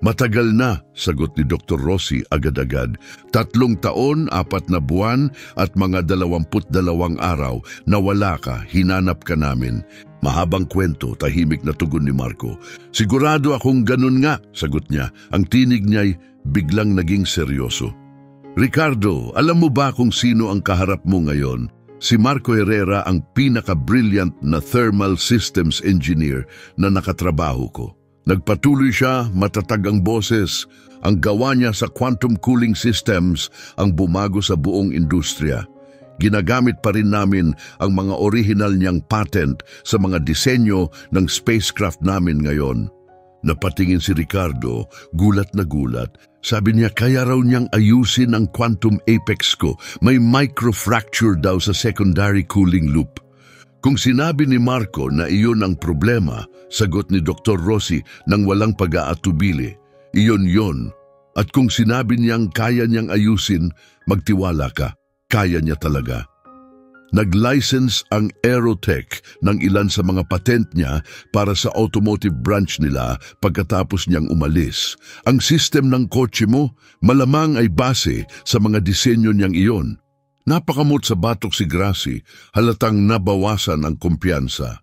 Matagal na, sagot ni Dr. Rossi agad-agad. 3 taon, 4 na buwan at mga 22 araw na wala ka, hinanap ka namin. Mahabang kwento, tahimik na tugon ni Marco. Sigurado akong ganun nga, sagot niya. Ang tinig niya'y biglang naging seryoso. Ricardo, alam mo ba kung sino ang kaharap mo ngayon? Si Marco Herrera ang pinaka-brilliant na thermal systems engineer na nakatrabaho ko. Nagpatuloy siya, matatag ang boses. Ang gawa niya sa quantum cooling systems ang bumago sa buong industriya. Ginagamit pa rin namin ang mga original niyang patent sa mga disenyo ng spacecraft namin ngayon. Napatingin si Ricardo, gulat na gulat. Sabi niya kaya raw niyang ayusin ang quantum apex ko. May microfracture daw sa secondary cooling loop. Kung sinabi ni Marco na iyon ang problema, sagot ni Dr. Rossi nang walang pag-aatubili, iyon yon. At kung sinabi niyang kaya niyang ayusin, magtiwala ka, kaya niya talaga. Nag-license ang Aerotech ng ilan sa mga patent niya para sa automotive branch nila pagkatapos niyang umalis. Ang system ng kotse mo malamang ay base sa mga disenyo niyang iyon. Napakamot sa batok si Gracie, halatang nabawasan ang kumpiyansa.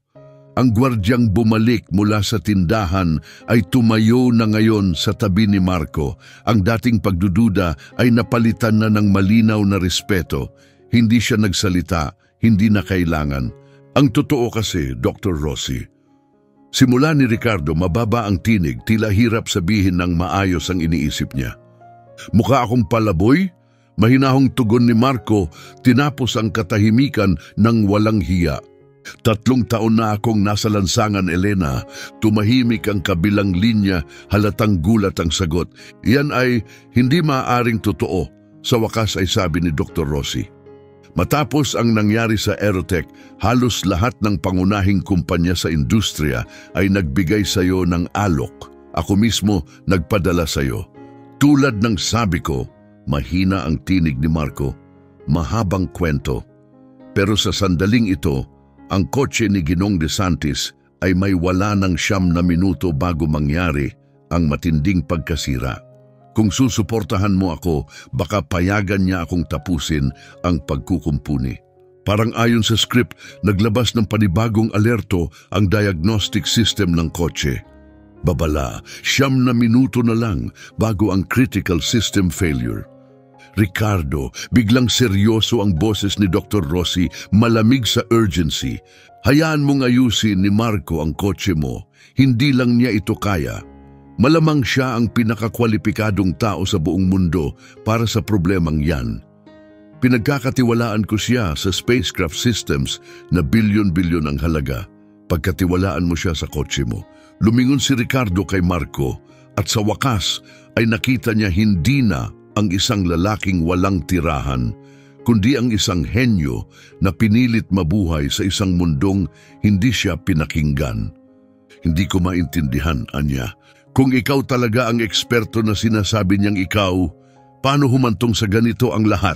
Ang gwardyang bumalik mula sa tindahan ay tumayo na ngayon sa tabi ni Marco. Ang dating pagdududa ay napalitan na ng malinaw na respeto. Hindi siya nagsalita, hindi na kailangan. Ang totoo kasi, Dr. Rossi, simula ni Ricardo mababa ang tinig, tila hirap sabihin ng maayos ang iniisip niya. Mukha akong palaboy? Mahinahong tugon ni Marco, tinapos ang katahimikan ng walang hiya. 3 taon na akong nasa lansangan, Elena. Tumahimik ang kabilang linya, halatang gulat ang sagot. Iyan ay hindi maaaring totoo, sa wakas ay sabi ni Dr. Rossi. Matapos ang nangyari sa Aerotech, halos lahat ng pangunahing kumpanya sa industriya ay nagbigay sa iyo ng alok. Ako mismo nagpadala sa iyo. Tulad ng sabi ko, mahina ang tinig ni Marco, mahabang kwento. Pero sa sandaling ito, ang kotse ni Ginong DeSantis ay may wala ng 9 na minuto bago mangyari ang matinding pagkasira. Kung susuportahan mo ako, baka payagan niya akong tapusin ang pagkukumpuni. Parang ayon sa script, naglabas ng panibagong alerto ang diagnostic system ng kotse. Babala, 9 na minuto na lang bago ang critical system failure. Ricardo, biglang seryoso ang boses ni Dr. Rossi, malamig sa urgency. Hayaan mong ayusin ni Marco ang kotse mo. Hindi lang niya ito kaya. Malamang siya ang pinakakwalipikadong tao sa buong mundo para sa problemang yan. Pinagkakatiwalaan ko siya sa spacecraft systems na bilyon-bilyon ang halaga. Pagkatiwalaan mo siya sa kotse mo. Lumingon si Ricardo kay Marco at sa wakas ay nakita niya hindi na ang isang lalaking walang tirahan, kundi ang isang henyo na pinilit mabuhay sa isang mundong hindi siya pinakinggan. Hindi ko maintindihan, Anya. Kung ikaw talaga ang eksperto na sinasabi niyang ikaw, paano humantong sa ganito ang lahat?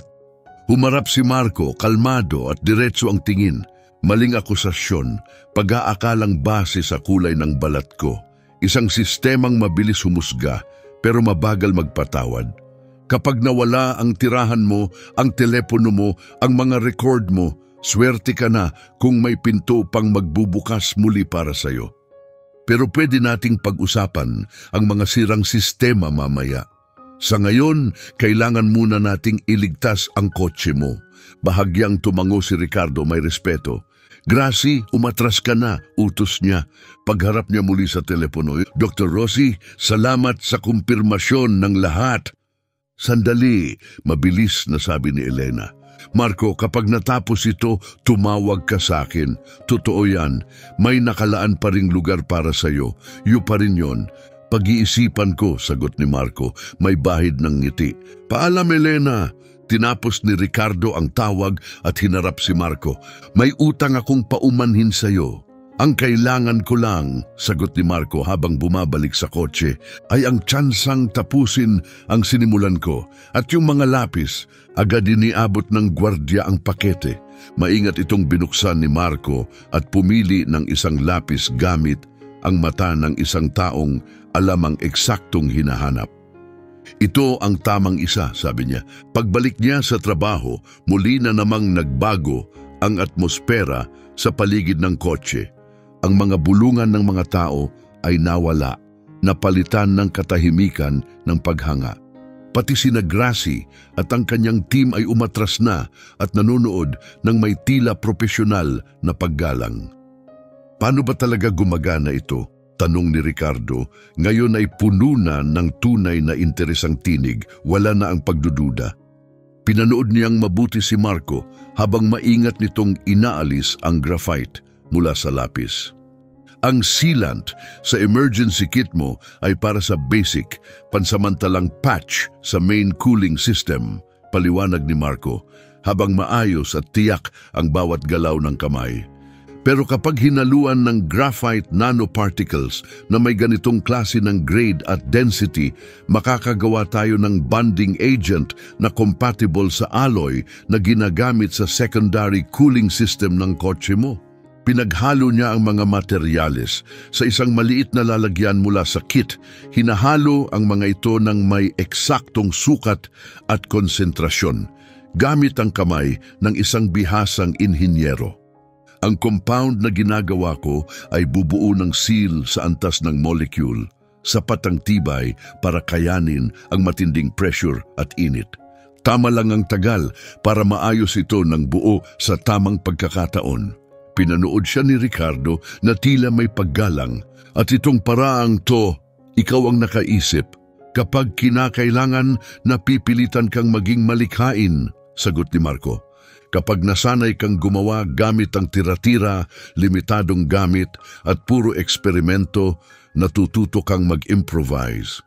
Humarap si Marco, kalmado at diretso ang tingin. Maling akusasyon, pag-aakalang base sa kulay ng balat ko. Isang sistemang mabilis humusga, pero mabagal magpatawad. Kapag nawala ang tirahan mo, ang telepono mo, ang mga record mo, swerte ka na kung may pinto pang magbubukas muli para sa'yo. Pero pwede nating pag-usapan ang mga sirang sistema mamaya. Sa ngayon, kailangan muna nating iligtas ang kotse mo. Bahagyang tumango si Ricardo, may respeto. Gracie, umatras ka na, utos niya. Pagharap niya muli sa telepono, Dr. Rossi, salamat sa kumpirmasyon ng lahat. Sandali, mabilis na sabi ni Elena. Marco, kapag natapos ito, tumawag ka sa akin. Totoo yan, may nakalaan pa ring lugar para sa'yo. Yu pa rin yon. Pag-iisipan ko, sagot ni Marco, may bahid ng ngiti. Paalam, Elena. Tinapos ni Ricardo ang tawag at hinarap si Marco. May utang akong paumanhin sa'yo. Ang kailangan ko lang, sagot ni Marco habang bumabalik sa kotse, ay ang tsansang tapusin ang sinimulan ko. At yung mga lapis, agad iniabot ng gwardya ang pakete. Maingat itong binuksan ni Marco at pumili ng isang lapis gamit ang mata ng isang taong alam ang eksaktong hinahanap. Ito ang tamang isa, sabi niya. Pagbalik niya sa trabaho, muli na namang nagbago ang atmosfera sa paligid ng kotse. Ang mga bulungan ng mga tao ay nawala, napalitan ng katahimikan ng paghanga. Pati sina Gracie at ang kanyang team ay umatras na at nanonood ng may tila profesional na paggalang. Paano ba talaga gumagana ito? Tanong ni Ricardo. Ngayon ay puno na ng tunay na interesang tinig, wala na ang pagdududa. Pinanood niyang mabuti si Marco habang maingat nitong inaalis ang graphite mula sa lapis. Ang sealant sa emergency kit mo ay para sa basic, pansamantalang patch sa main cooling system, paliwanag ni Marco, habang maayos at tiyak ang bawat galaw ng kamay. Pero kapag hinaluan ng graphite nanoparticles na may ganitong klase ng grade at density, makakagawa tayo ng bonding agent na compatible sa alloy na ginagamit sa secondary cooling system ng kotse mo. Pinaghalo niya ang mga materyales sa isang maliit na lalagyan mula sa kit. Hinahalo ang mga ito ng may eksaktong sukat at konsentrasyon, gamit ang kamay ng isang bihasang inhinyero. Ang compound na ginagawa ko ay bubuo ng seal sa antas ng molecule, sapat ang tibay para kayanin ang matinding pressure at init. Tama lang ang tagal para maayos ito ng buo sa tamang pagkakataon. Pinanood siya ni Ricardo na tila may paggalang, at itong paraang to, ikaw ang nakaisip. Kapag kinakailangan, napipilitan kang maging malikhain, sagot ni Marco. Kapag nasanay kang gumawa gamit ang tira-tira, limitadong gamit at puro eksperimento, natututo kang mag-improvise.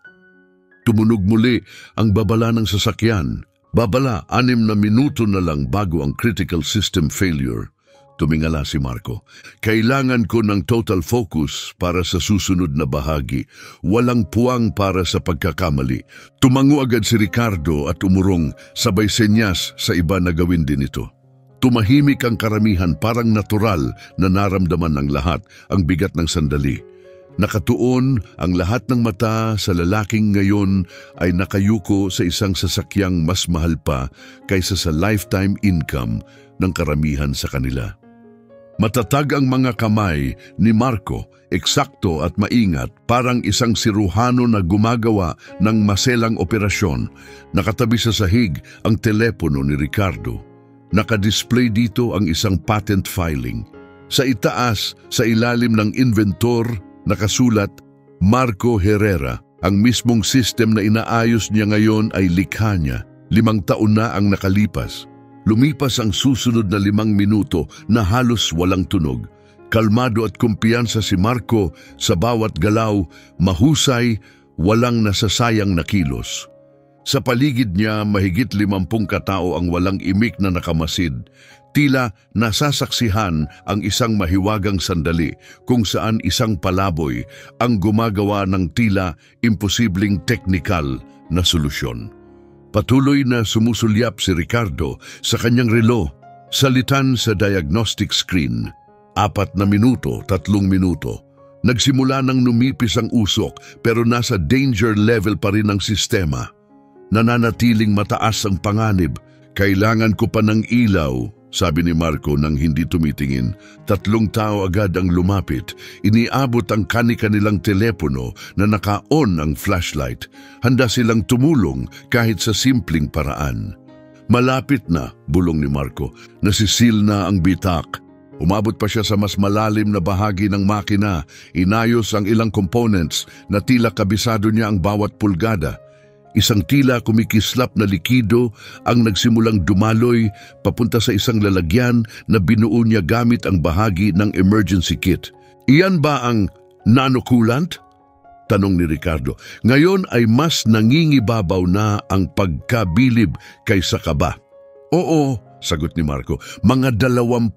Tumunog muli ang babala ng sasakyan. Babala, 6 na minuto na lang bago ang critical system failure. Tumingala si Marco. Kailangan ko ng total focus para sa susunod na bahagi. Walang puwang para sa pagkakamali. Tumango agad si Ricardo at umurong, sabay senyas sa iba na gawin din ito. Tumahimik ang karamihan, parang natural na naramdaman ng lahat ang bigat ng sandali. Nakatuon ang lahat ng mata sa lalaking ngayon ay nakayuko sa isang sasakyang mas mahal pa kaysa sa lifetime income ng karamihan sa kanila. Matatag ang mga kamay ni Marco, eksakto at maingat, parang isang siruhano na gumagawa ng maselang operasyon. Nakatabi sa sahig ang telepono ni Ricardo. Nakadisplay dito ang isang patent filing. Sa itaas, sa ilalim ng inventor, nakasulat, Marco Herrera. Ang mismong system na inaayos niya ngayon ay likha niya. 5 taon na ang nakalipas. Lumipas ang susunod na 5 minuto na halos walang tunog. Kalmado at kumpiyansa si Marco sa bawat galaw, mahusay, walang nasasayang na kilos. Sa paligid niya, mahigit 50 katao ang walang imik na nakamasid. Tila nasasaksihan ang isang mahiwagang sandali kung saan isang palaboy ang gumagawa ng tila imposibleng teknikal na solusyon. Patuloy na sumusulyap si Ricardo sa kanyang relo, salitan sa diagnostic screen. 4 na minuto, 3 minuto. Nagsimula nang numipis ang usok pero nasa danger level pa rin ang sistema. Nananatiling mataas ang panganib. Kailangan ko pa ng ilaw, sabi ni Marco nang hindi tumitingin. 3 tao agad ang lumapit. Iniabot ang kani-kanilang telepono na naka-on ang flashlight. Handa silang tumulong kahit sa simpleng paraan. Malapit na, bulong ni Marco. Nasisil na ang bitak. Umabot pa siya sa mas malalim na bahagi ng makina. Inayos ang ilang components na tila kabisado niya ang bawat pulgada. Isang tila kumikislap na likido ang nagsimulang dumaloy papunta sa isang lalagyan na binuo niya gamit ang bahagi ng emergency kit. Iyan ba ang nano-coolant? Tanong ni Ricardo. Ngayon ay mas nangingibabaw na ang pagkabilib kaysa kaba. Oo, sagot ni Marco. Mga 20,000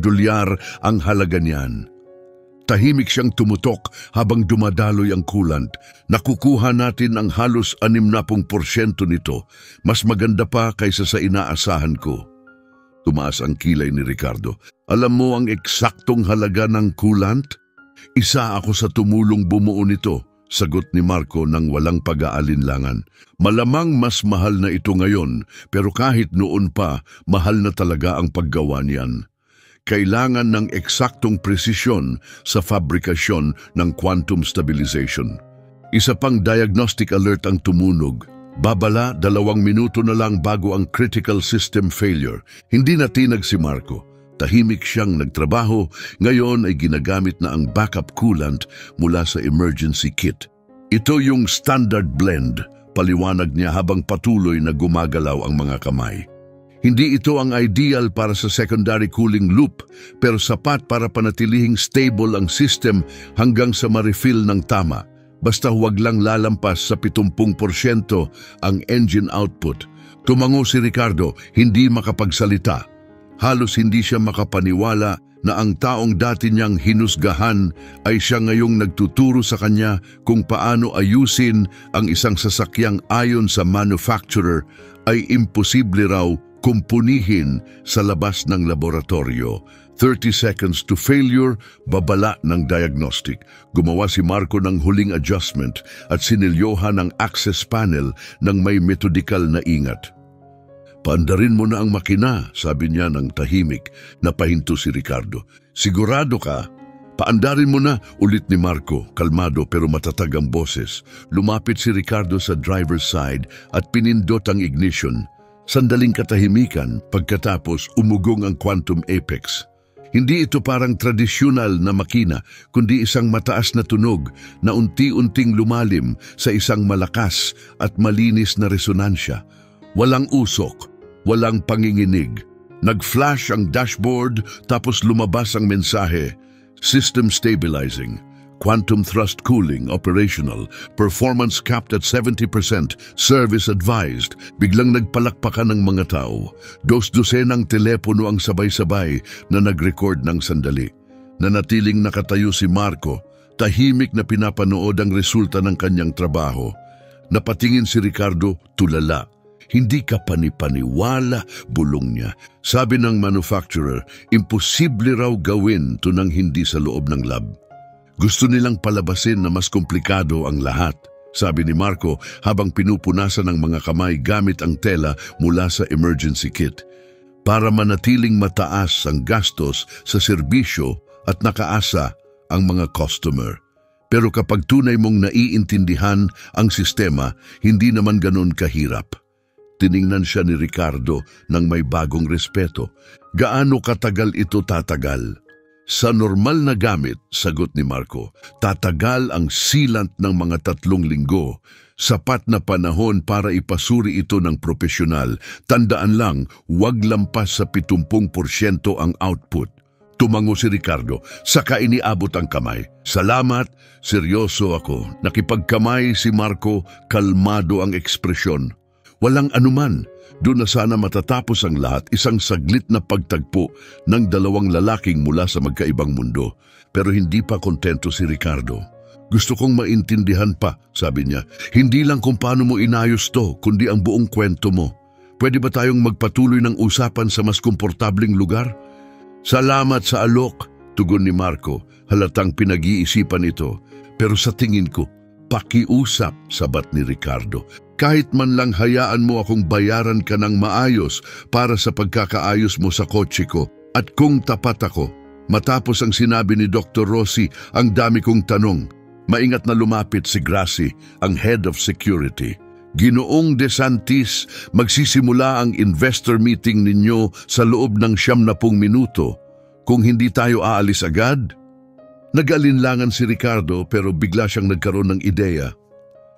dolyar ang halaga niyan. Tahimik siyang tumutok habang dumadaloy ang coolant. Nakukuha natin ang halos 60% nito. Mas maganda pa kaysa sa inaasahan ko. Tumaas ang kilay ni Ricardo. Alam mo ang eksaktong halaga ng coolant? Isa ako sa tumulong bumuo nito, sagot ni Marco nang walang pag-aalinlangan. Malamang mas mahal na ito ngayon, pero kahit noon pa, mahal na talaga ang paggawa niyan. Kailangan ng eksaktong presisyon sa fabrikasyon ng quantum stabilization. Isa pang diagnostic alert ang tumunog. Babala, 2 minuto na lang bago ang critical system failure. Hindi natinag si Marco. Tahimik siyang nagtrabaho, ngayon ay ginagamit na ang backup coolant mula sa emergency kit. Ito yung standard blend, paliwanag niya habang patuloy na gumagalaw ang mga kamay. Hindi ito ang ideal para sa secondary cooling loop, pero sapat para panatilihing stable ang system hanggang sa ma-refill ng tama. Basta huwag lang lalampas sa 70% ang engine output. Tumango si Ricardo, hindi makapagsalita. Halos hindi siya makapaniwala na ang taong dati niyang hinusgahan ay siya ngayong nagtuturo sa kanya kung paano ayusin ang isang sasakyang ayon sa manufacturer ay imposible raw kumpunihin sa labas ng laboratorio. 30 seconds to failure, babala ng diagnostic. Gumawa si Marco ng huling adjustment at sinilyohan ang access panel ng may metodikal na ingat. Paandarin mo na ang makina, sabi niya ng tahimik. Napahinto si Ricardo. Sigurado ka? Paandarin mo na, ulit ni Marco, kalmado pero matatag ang boses. Lumapit si Ricardo sa driver's side at pinindot ang ignition. Sandaling katahimikan, pagkatapos umugong ang quantum apex. Hindi ito parang tradisyonal na makina, kundi isang mataas na tunog na unti-unting lumalim sa isang malakas at malinis na resonansya. Walang usok, walang panginginig. Nag-flash ang dashboard tapos lumabas ang mensahe. System stabilizing. Quantum thrust cooling operational, performance capped at 70%, service advised. Biglang nagpalakpakan ng mga tao. 2 ng telepono ang sabay-sabay na nag-record ng sandali. Nanatiling nakatayo si Marco, tahimik na pinapanood ang resulta ng kanyang trabaho. Napatingin si Ricardo, tulala. Hindi ka panipaniwala, bulong niya. Sabi ng manufacturer, imposible raw gawin to nang hindi sa loob ng lab. Gusto nilang palabasin na mas komplikado ang lahat, sabi ni Marco habang pinupunasan ng mga kamay gamit ang tela mula sa emergency kit. Para manatiling mataas ang gastos sa serbisyo at nakaasa ang mga customer. Pero kapag tunay mong naiintindihan ang sistema, hindi naman ganun kahirap. Tiningnan siya ni Ricardo ng may bagong respeto. Gaano katagal ito tatagal? Sa normal na gamit, sagot ni Marco, tatagal ang sealant ng mga 3 linggo. Sapat na panahon para ipasuri ito ng propesyonal. Tandaan lang, huwag lampas sa 70% ang output. Tumango si Ricardo, saka iniabot ang kamay. Salamat, seryoso ako. Nakipagkamay si Marco, kalmado ang ekspresyon. Walang anuman. Doon na sana matatapos ang lahat, isang saglit na pagtagpo ng 2 lalaking mula sa magkaibang mundo. Pero hindi pa kontento si Ricardo. Gusto kong maintindihan pa, sabi niya. Hindi lang kung paano mo inayos to, kundi ang buong kwento mo. Pwede ba tayong magpatuloy ng usapan sa mas komportabling lugar? Salamat sa alok, tugon ni Marco. Halatang pinag-iisipan ito. Pero sa tingin ko, pakiusap, sabat ni Ricardo. Kahit man lang hayaan mo akong bayaran ka ng maayos para sa pagkakaayos mo sa kotse ko. At kung tapat ako, matapos ang sinabi ni Dr. Rossi, ang dami kong tanong. Maingat na lumapit si Gracie, ang head of security. Ginoong DeSantis, magsisimula ang investor meeting ninyo sa loob ng 70 minuto. Kung hindi tayo aalis agad? Nag-alinlangan si Ricardo pero bigla siyang nagkaroon ng ideya.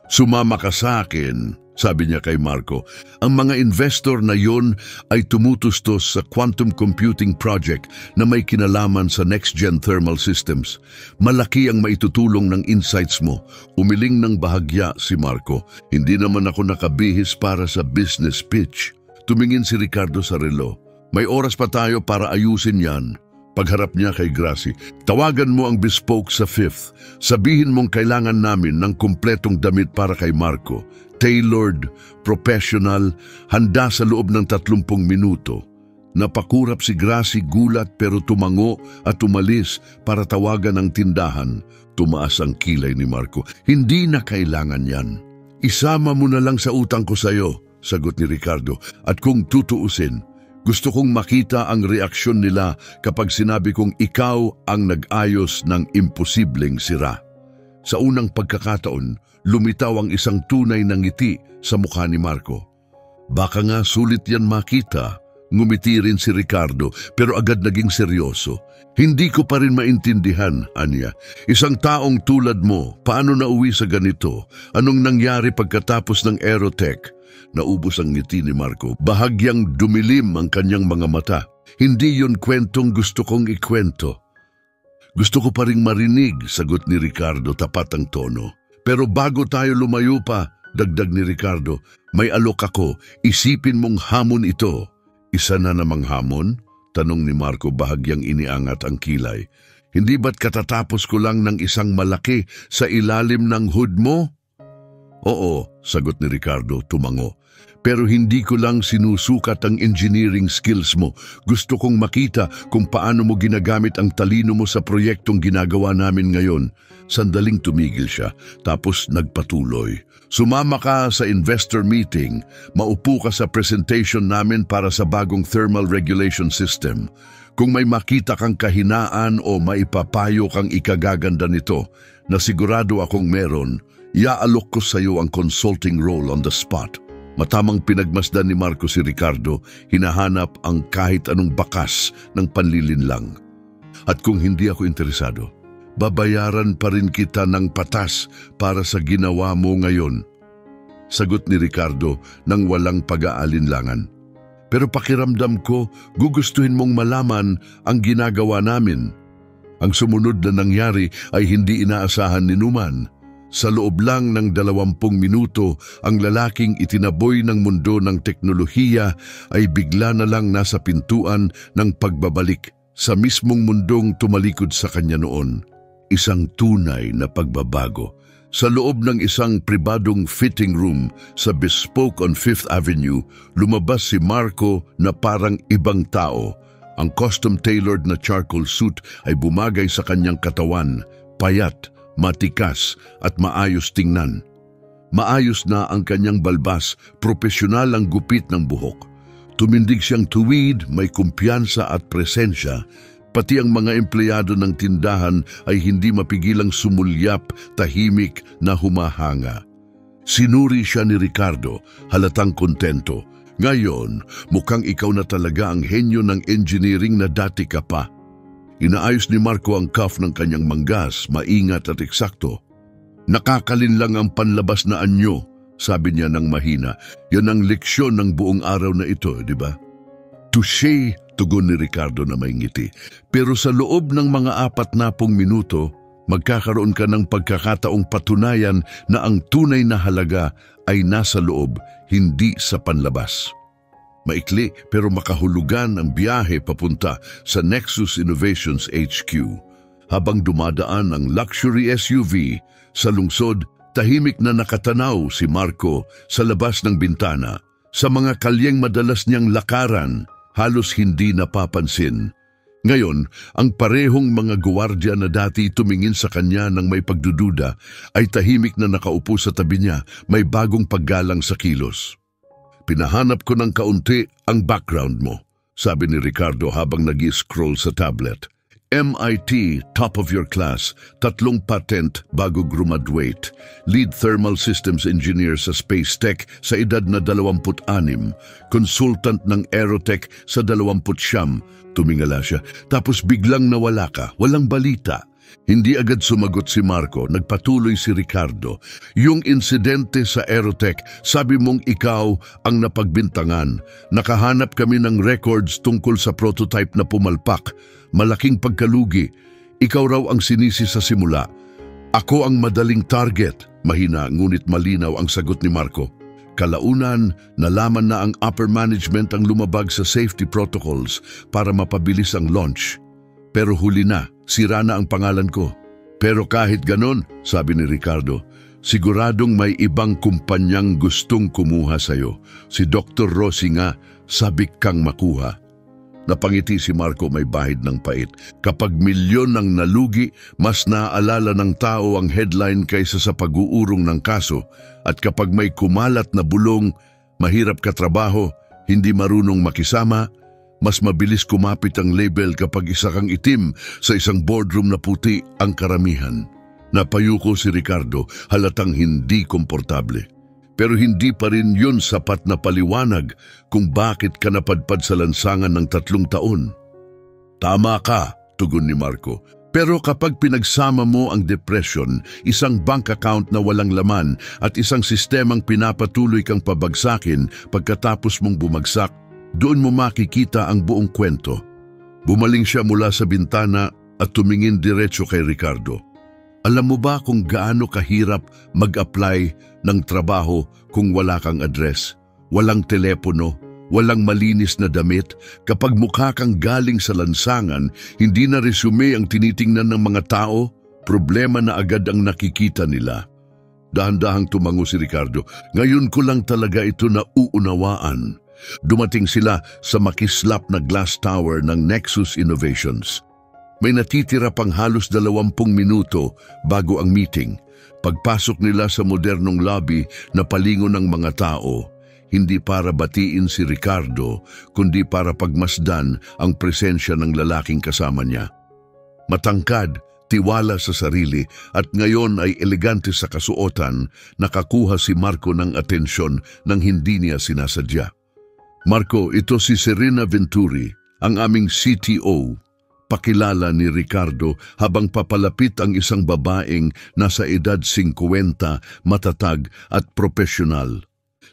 Sumama ka sa akin, sabi niya kay Marco. Ang mga investor na yon ay tumutustos sa quantum computing project na may kinalaman sa next-gen thermal systems. Malaki ang maitutulong ng insights mo. Umiling ng bahagya si Marco. Hindi naman ako nakabihis para sa business pitch. Tumingin si Ricardo sa relo. May oras pa tayo para ayusin yan. Pagharap niya kay Gracie, tawagan mo ang bespoke sa 5th. Sabihin mong kailangan namin ng kumpletong damit para kay Marco. Tailored, professional, handa sa loob ng 30 minuto. Napakurap si Gracie, gulat pero tumango at umalis para tawagan ang tindahan. Tumaas ang kilay ni Marco. Hindi na kailangan yan. Isama mo na lang sa utang ko sa'yo, sagot ni Ricardo. At kung tutuusin, gusto kong makita ang reaksyon nila kapag sinabi kong ikaw ang nag-ayos ng imposibleng sira. Sa unang pagkakataon, lumitaw ang isang tunay na ngiti sa mukha ni Marco. Baka nga sulit yan makita, ngumiti rin si Ricardo pero agad naging seryoso. Hindi ko pa rin maintindihan, Anya. Isang taong tulad mo, paano nauwi sa ganito? Anong nangyari pagkatapos ng Aerotech? Naubos ang ngiti ni Marco. Bahagyang dumilim ang kanyang mga mata. Hindi yun kwentong gusto kong ikwento. Gusto ko pa ring marinig, sagot ni Ricardo, tapat ang tono. Pero bago tayo lumayo pa, dagdag ni Ricardo, may alok ako, isipin mong hamon ito. Isa na namang hamon? Tanong ni Marco, bahagyang iniangat ang kilay. Hindi ba't katatapos ko lang ng isang malaki sa ilalim ng hood mo? Oo, sagot ni Ricardo, tumango. Pero hindi ko lang sinusukat ang engineering skills mo. Gusto kong makita kung paano mo ginagamit ang talino mo sa proyektong ginagawa namin ngayon. Sandaling tumigil siya, tapos nagpatuloy. Sumama ka sa investor meeting. Maupo ka sa presentation namin para sa bagong thermal regulation system. Kung may makita kang kahinaan o maipapayo kang ikagaganda nito, na sigurado akong meron, iaalok ko sa iyo ang consulting role on the spot. Matamang pinagmasdan ni Marco si Ricardo, hinahanap ang kahit anong bakas ng panlilinlang. At kung hindi ako interesado, babayaran pa rin kita ng patas para sa ginawa mo ngayon. Sagot ni Ricardo nang walang pag-aalinlangan. Pero pakiramdam ko, gugustuhin mong malaman ang ginagawa namin. Ang sumunod na nangyari ay hindi inaasahan ni Numan. Sa loob lang ng 20 minuto, ang lalaking itinaboy ng mundo ng teknolohiya ay bigla na lang nasa pintuan ng pagbabalik sa mismong mundong tumalikod sa kanya noon. Isang tunay na pagbabago. Sa loob ng isang pribadong fitting room sa Bespoke on 5th Avenue, lumabas si Marco na parang ibang tao. Ang custom-tailored na charcoal suit ay bumagay sa kanyang katawan, payat, matikas at maayos tingnan. Maayos na ang kanyang balbas, propesyonal ang gupit ng buhok. Tumindig siyang tuwid, may kumpiyansa at presensya. Pati ang mga empleyado ng tindahan ay hindi mapigilang sumulyap, tahimik na humahanga. Sinuri siya ni Ricardo, halatang kontento. Ngayon, mukhang ikaw na talaga ang henyo ng engineering na dati ka pa. Inaayos ni Marco ang cuff ng kanyang manggas, maingat at eksakto. Nakakalinlang ang panlabas na anyo, sabi niya ng mahina. Yan ang leksyon ng buong araw na ito, di ba? Touché, tugon ni Ricardo na may ngiti. Pero sa loob ng mga 40 minuto, magkakaroon ka ng pagkakataong patunayan na ang tunay na halaga ay nasa loob, hindi sa panlabas. Maikli pero makahulugan ang biyahe papunta sa Nexus Innovations HQ. Habang dumadaan ang luxury SUV, sa lungsod, tahimik na nakatanaw si Marco sa labas ng bintana. Sa mga kalyeng madalas niyang lakaran, halos hindi napapansin. Ngayon, ang parehong mga guwardiya na dati tumingin sa kanya ng may pagdududa ay tahimik na nakaupo sa tabi niya, may bagong paggalang sa kilos. Pinahanap ko ng kaunti ang background mo, sabi ni Ricardo habang nag-scroll sa tablet. MIT, top of your class, 3 patent bago graduate, lead thermal systems engineer sa Space Tech sa edad na 26, consultant ng Aerotech sa 29, tumingala siya, tapos biglang nawala ka, walang balita. Hindi agad sumagot si Marco, nagpatuloy si Ricardo. Yung insidente sa Aerotech, sabi mong ikaw ang napagbintangan. Nakahanap kami ng records tungkol sa prototype na pumalpak. Malaking pagkalugi. Ikaw raw ang sinisi sa simula. Ako ang madaling target. Mahina ngunit malinaw ang sagot ni Marco. Kalaunan, nalaman na ang upper management ang lumabag sa safety protocols para mapabilis ang launch. Pero huli na, sira na ang pangalan ko. Pero kahit ganon, sabi ni Ricardo, siguradong may ibang kumpanyang gustong kumuha sa'yo. Si Dr. Rossi nga, sabik kang makuha. Napangiti si Marco, may bahid ng pait. Kapag milyon ang nalugi, mas naaalala ng tao ang headline kaysa sa pag-uurong ng kaso. At kapag may kumalat na bulong, mahirap katrabaho, hindi marunong makisama, mas mabilis kumapit ang label kapag isa kang itim sa isang boardroom na puti ang karamihan. Napayuko si Ricardo, halatang hindi komportable. Pero hindi pa rin yun sapat na paliwanag kung bakit ka napadpad sa lansangan ng 3 taon. Tama ka, tugon ni Marco. Pero kapag pinagsama mo ang depression, isang bank account na walang laman at isang sistemang pinapatuloy kang pabagsakin pagkatapos mong bumagsak, doon mo makikita ang buong kwento. Bumaling siya mula sa bintana at tumingin diretso kay Ricardo. Alam mo ba kung gaano kahirap mag-apply ng trabaho kung wala kang address, walang telepono, walang malinis na damit? Kapag mukha kang galing sa lansangan, hindi na resume ang tinitingnan ng mga tao, problema na agad ang nakikita nila. Dahan-dahang tumango si Ricardo. Ngayon ko lang talaga ito nauunawaan. Dumating sila sa makislap na glass tower ng Nexus Innovations. May natitira pang halos 20 minuto bago ang meeting. Pagpasok nila sa modernong lobby na palingon ng mga tao, hindi para batiin si Ricardo, kundi para pagmasdan ang presensya ng lalaking kasama niya. Matangkad, tiwala sa sarili at ngayon ay elegante sa kasuotan, nakakuha si Marco ng atensyon nang hindi niya sinasadya. Marco, ito si Serena Venturi, ang aming CTO. Pakilala ni Ricardo habang papalapit ang isang babaeng nasa edad 50, matatag at profesional.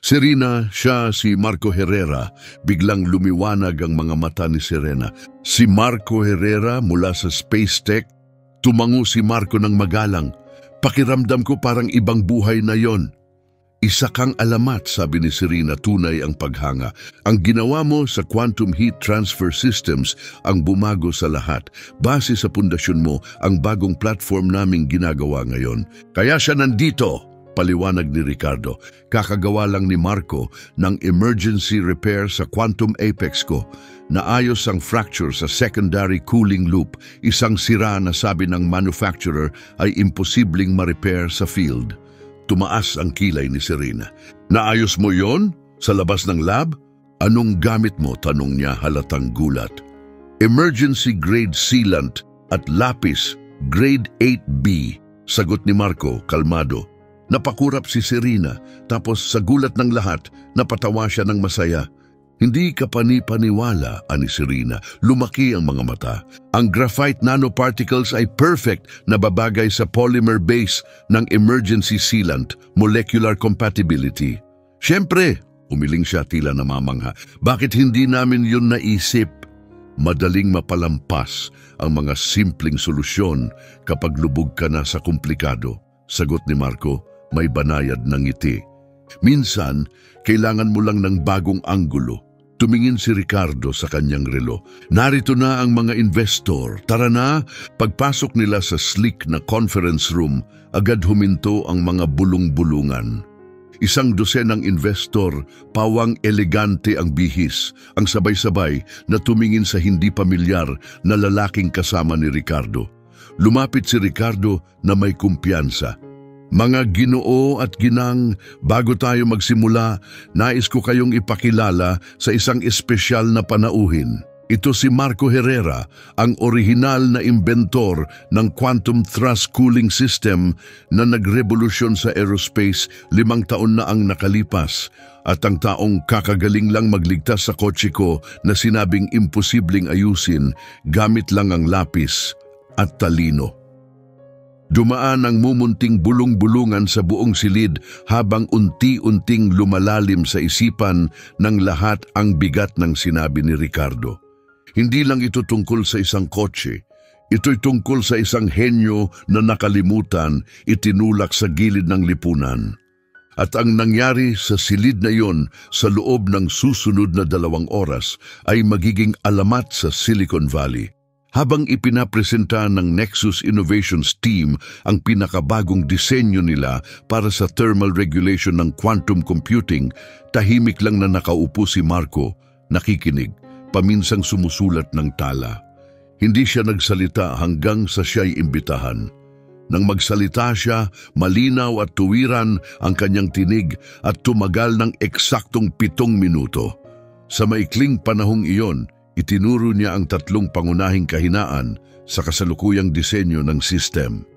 Serena, siya si Marco Herrera. Biglang lumiwanag ang mga mata ni Serena. Si Marco Herrera mula sa Space Tech. Tumango si Marco ng magalang. Pakiramdam ko parang ibang buhay na yon. Isa kang alamat, sabi ni Serena, tunay ang paghanga. Ang ginawa mo sa Quantum Heat Transfer Systems ang bumago sa lahat. Base sa pundasyon mo, ang bagong platform naming ginagawa ngayon. Kaya siya nandito, paliwanag ni Ricardo. Kakagawa lang ni Marco ng emergency repair sa Quantum Apex ko. Naayos ang fracture sa secondary cooling loop. Isang sira na sabi ng manufacturer ay imposibleng ma-repair sa field. Tumaas ang kilay ni Serena. Naayos mo yon? Sa labas ng lab? Anong gamit mo? Tanong niya halatang gulat. Emergency grade sealant at lapis, grade 8B. Sagot ni Marco, kalmado. Napakurap si Serena, tapos sa gulat ng lahat, napatawa siya ng masaya. Hindi ka panipaniwala, ani Serena. Lumaki ang mga mata. Ang graphite nanoparticles ay perfect na babagay sa polymer base ng emergency sealant, molecular compatibility. Siyempre, umiling siya tila namamangha. Bakit hindi namin yun naisip? Madaling mapalampas ang mga simpleng solusyon kapag lubog ka na sa komplikado. Sagot ni Marco, may banayad ng ngiti. Minsan, kailangan mo lang ng bagong anggulo. Tumingin si Ricardo sa kanyang relo. Narito na ang mga investor. Tara na! Pagpasok nila sa sleek na conference room, agad huminto ang mga bulong-bulungan. Isang dosenang investor, pawang elegante ang bihis, ang sabay-sabay na tumingin sa hindi pamilyar na lalaking kasama ni Ricardo. Lumapit si Ricardo na may kumpiyansa. Mga Ginoo at Ginang, bago tayo magsimula, nais ko kayong ipakilala sa isang espesyal na panauhin. Ito si Marco Herrera, ang orihinal na inventor ng Quantum Thrust Cooling System na nagrevolusyon sa aerospace 5 taon na ang nakalipas at ang taong kakagaling lang magligtas sa kotse ko na sinabing imposibleng ayusin gamit lang ang lapis at talino. Dumaan ang mumunting bulong-bulungan sa buong silid habang unti-unting lumalalim sa isipan ng lahat ang bigat ng sinabi ni Ricardo. Hindi lang ito tungkol sa isang kotse. Ito'y tungkol sa isang henyo na nakalimutan, itinulak sa gilid ng lipunan. At ang nangyari sa silid na yon sa loob ng susunod na 2 oras ay magiging alamat sa Silicon Valley. Habang ipinapresenta ng Nexus Innovations team ang pinakabagong disenyo nila para sa thermal regulation ng quantum computing, tahimik lang na nakaupo si Marco, nakikinig, paminsang sumusulat ng tala. Hindi siya nagsalita hanggang sa siya'y imbitahan. Nang magsalita siya, malinaw at tuwiran ang kanyang tinig at tumagal ng eksaktong 7 minuto. Sa maikling panahong iyon, itinuro niya ang 3 pangunahing kahinaan sa kasalukuyang disenyo ng system.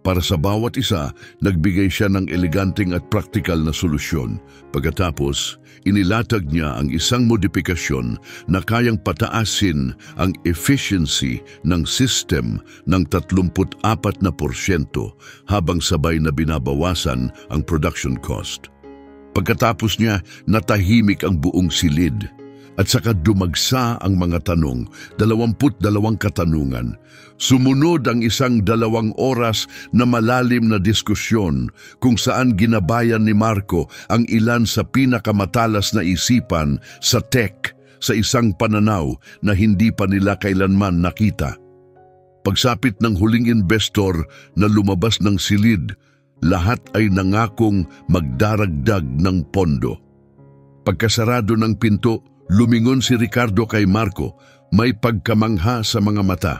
Para sa bawat isa, nagbigay siya ng eleganteng at praktikal na solusyon. Pagkatapos, inilatag niya ang isang modifikasyon na kayang pataasin ang efficiency ng system ng 34% habang sabay na binabawasan ang production cost. Pagkatapos niya, natahimik ang buong silid. At saka dumagsa ang mga tanong, 22 katanungan. Sumunod ang 2 oras na malalim na diskusyon kung saan ginabayan ni Marco ang ilan sa pinakamatalas na isipan sa tech sa isang pananaw na hindi pa nila kailanman nakita. Pagsapit ng huling investor na lumabas ng silid, lahat ay nangakong magdaragdag ng pondo. Pagkasarado ng pinto, lumingon si Ricardo kay Marco, may pagkamangha sa mga mata.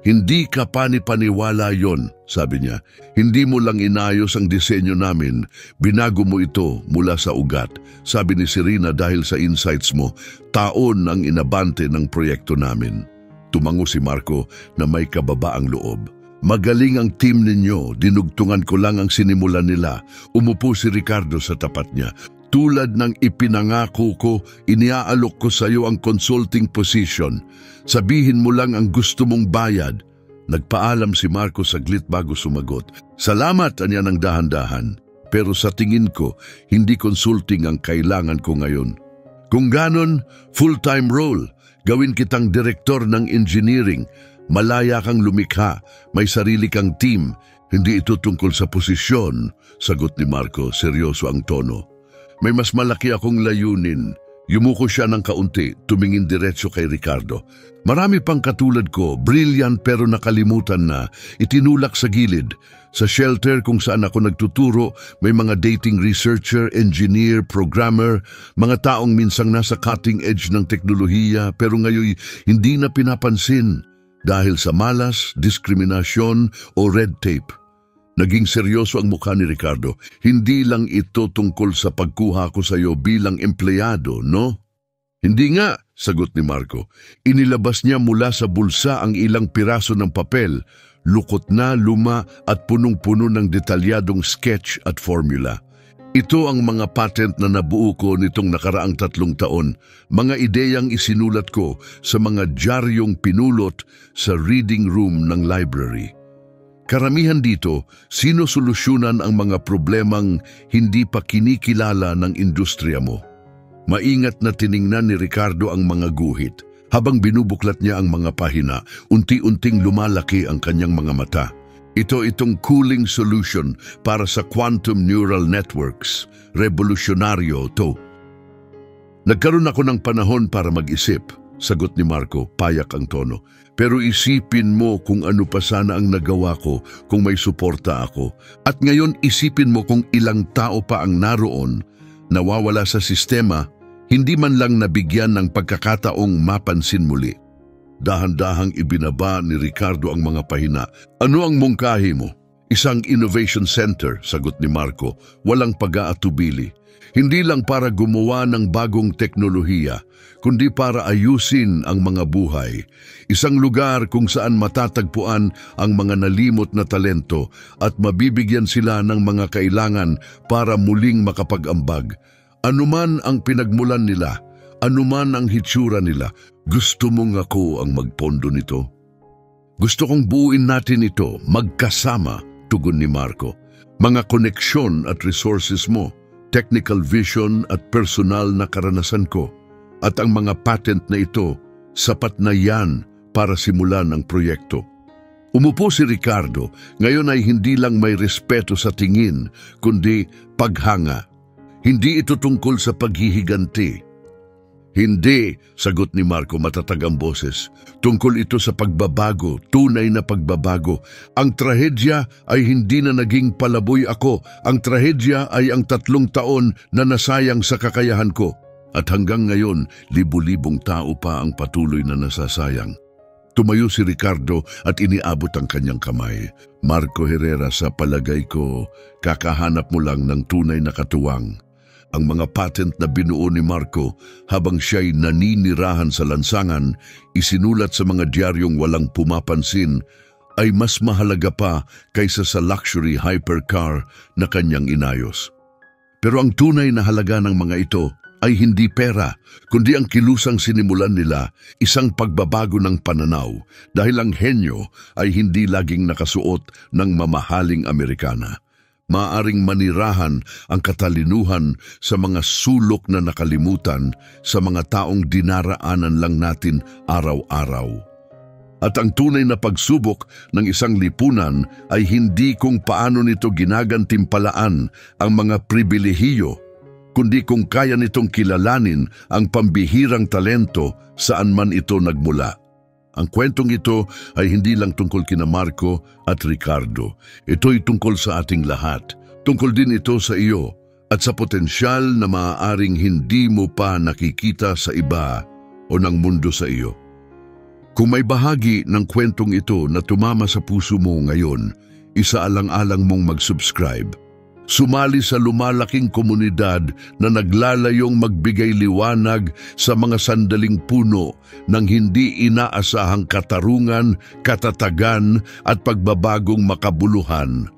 Hindi ka panipaniwala yon, sabi niya. Hindi mo lang inayos ang disenyo namin, binago mo ito mula sa ugat. Sabi ni Serena, dahil sa insights mo, taon ang inabante ng proyekto namin. Tumango si Marco na may kababaang loob. Magaling ang team ninyo, dinugtungan ko lang ang sinimulan nila. Umupo si Ricardo sa tapat niya. Tulad ng ipinangako ko, iniaalok ko sa iyo ang consulting position. Sabihin mo lang ang gusto mong bayad. Nagpaalam si Marco saglit bago sumagot. Salamat, anya ng dahan-dahan. Pero sa tingin ko, hindi consulting ang kailangan ko ngayon. Kung ganon, full-time role. Gawin kitang direktor ng engineering. Malaya kang lumikha, may sarili kang team. Hindi ito tungkol sa posisyon, sagot ni Marco, seryoso ang tono. May mas malaki akong layunin. Yumuko siya ng kaunti, tumingin diretso kay Ricardo. Marami pang katulad ko, brilliant pero nakalimutan na, itinulak sa gilid. Sa shelter kung saan ako nagtuturo, may mga dating researcher, engineer, programmer, mga taong minsang nasa cutting edge ng teknolohiya pero ngayon hindi na pinapansin dahil sa malas, diskriminasyon o red tape. Naging seryoso ang mukha ni Ricardo. Hindi lang ito tungkol sa pagkuha ko sa iyo bilang empleyado, no? Hindi nga, sagot ni Marco. Inilabas niya mula sa bulsa ang ilang piraso ng papel, lukot na, luma at punong-puno ng detalyadong sketch at formula. Ito ang mga patent na nabuo ko nitong nakaraang 3 taon, mga ideyang isinulat ko sa mga diaryong pinulot sa reading room ng library. Karamihan dito, sinusolusyonan ang mga problemang hindi pa kinikilala ng industriya mo. Maingat na tiningnan ni Ricardo ang mga guhit. Habang binubuklat niya ang mga pahina, unti-unting lumalaki ang kanyang mga mata. Itong cooling solution para sa quantum neural networks. Revolusyonaryo to. Nagkaroon ako ng panahon para mag-isip, sagot ni Marco, payak ang tono. Pero isipin mo kung ano pa sana ang nagawa ko kung may suporta ako. At ngayon isipin mo kung ilang tao pa ang naroon, nawawala sa sistema, hindi man lang nabigyan ng pagkakataong mapansin muli. Dahan-dahang ibinaba ni Ricardo ang mga pahina. Ano ang mungkahi mo? Isang innovation center, sagot ni Marco, walang pag-aatubili. Hindi lang para gumawa ng bagong teknolohiya, kundi para ayusin ang mga buhay. Isang lugar kung saan matatagpuan ang mga nalimot na talento at mabibigyan sila ng mga kailangan para muling makapag-ambag. Anuman ang pinagmulan nila, anuman ang hitsura nila, gusto mong ako ang magpondo nito? Gusto kong buuin natin ito, magkasama, tugon ni Marco. Mga koneksyon at resources mo, technical vision at personal na karanasan ko. At ang mga patent na ito, sapat na yan para simulan ang proyekto. Umupo si Ricardo, ngayon ay hindi lang may respeto sa tingin, kundi paghanga. Hindi ito tungkol sa paghihiganti. Hindi, sagot ni Marco, matatag ang boses. Tungkol ito sa pagbabago, tunay na pagbabago. Ang trahedya ay hindi na naging palaboy ako. Ang trahedya ay ang 3 taon na nasayang sa kakayahan ko. At hanggang ngayon, libu-libong tao pa ang patuloy na nasasayang. Tumayo si Ricardo at iniabot ang kanyang kamay. Marco Herrera, sa palagay ko, kakahanap mo lang ng tunay na katuwang. Ang mga patent na binuo ni Marco habang siya'y naninirahan sa lansangan, isinulat sa mga diaryong walang pumapansin ay mas mahalaga pa kaysa sa luxury hypercar na kanyang inayos. Pero ang tunay na halaga ng mga ito ay hindi pera, kundi ang kilusang sinimulan nila, isang pagbabago ng pananaw dahil ang henyo ay hindi laging nakasuot ng mamahaling Amerikana. Maaring manirahan ang katalinuhan sa mga sulok na nakalimutan sa mga taong dinaraanan lang natin araw-araw. At ang tunay na pagsubok ng isang lipunan ay hindi kung paano nito ginagantimpalaan ang mga pribilehiyo, kundi kung kaya nitong kilalanin ang pambihirang talento saan man ito nagmula. Ang kwentong ito ay hindi lang tungkol kina Marco at Ricardo. Ito'y tungkol sa ating lahat. Tungkol din ito sa iyo at sa potensyal na maaaring hindi mo pa nakikita sa iba o ng mundo sa iyo. Kung may bahagi ng kwentong ito na tumama sa puso mo ngayon, isaalang-alang mong mag-subscribe. Sumali sa lumalaking komunidad na naglalayong magbigay liwanag sa mga sandaling puno ng hindi inaasahang katarungan, katatagan at pagbabagong makabuluhan.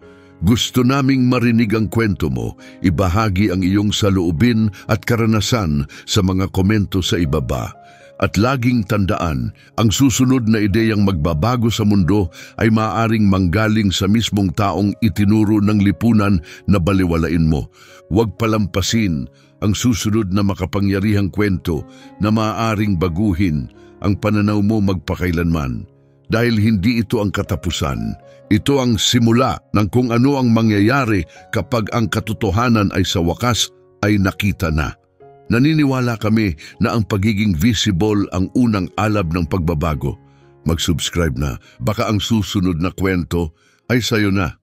Gusto naming marinig ang kwento mo, ibahagi ang iyong saloobin at karanasan sa mga komento sa ibaba. At laging tandaan, ang susunod na ideyang magbabago sa mundo ay maaaring manggaling sa mismong taong itinuro ng lipunan na baliwalain mo. Huwag palampasin ang susunod na makapangyarihang kwento na maaaring baguhin ang pananaw mo magpakailanman. Dahil hindi ito ang katapusan, ito ang simula ng kung ano ang mangyayari kapag ang katotohanan ay sa wakas ay nakita na. Naniniwala kami na ang pagiging visible ang unang alab ng pagbabago. Mag-subscribe na, baka ang susunod na kwento ay sayo na.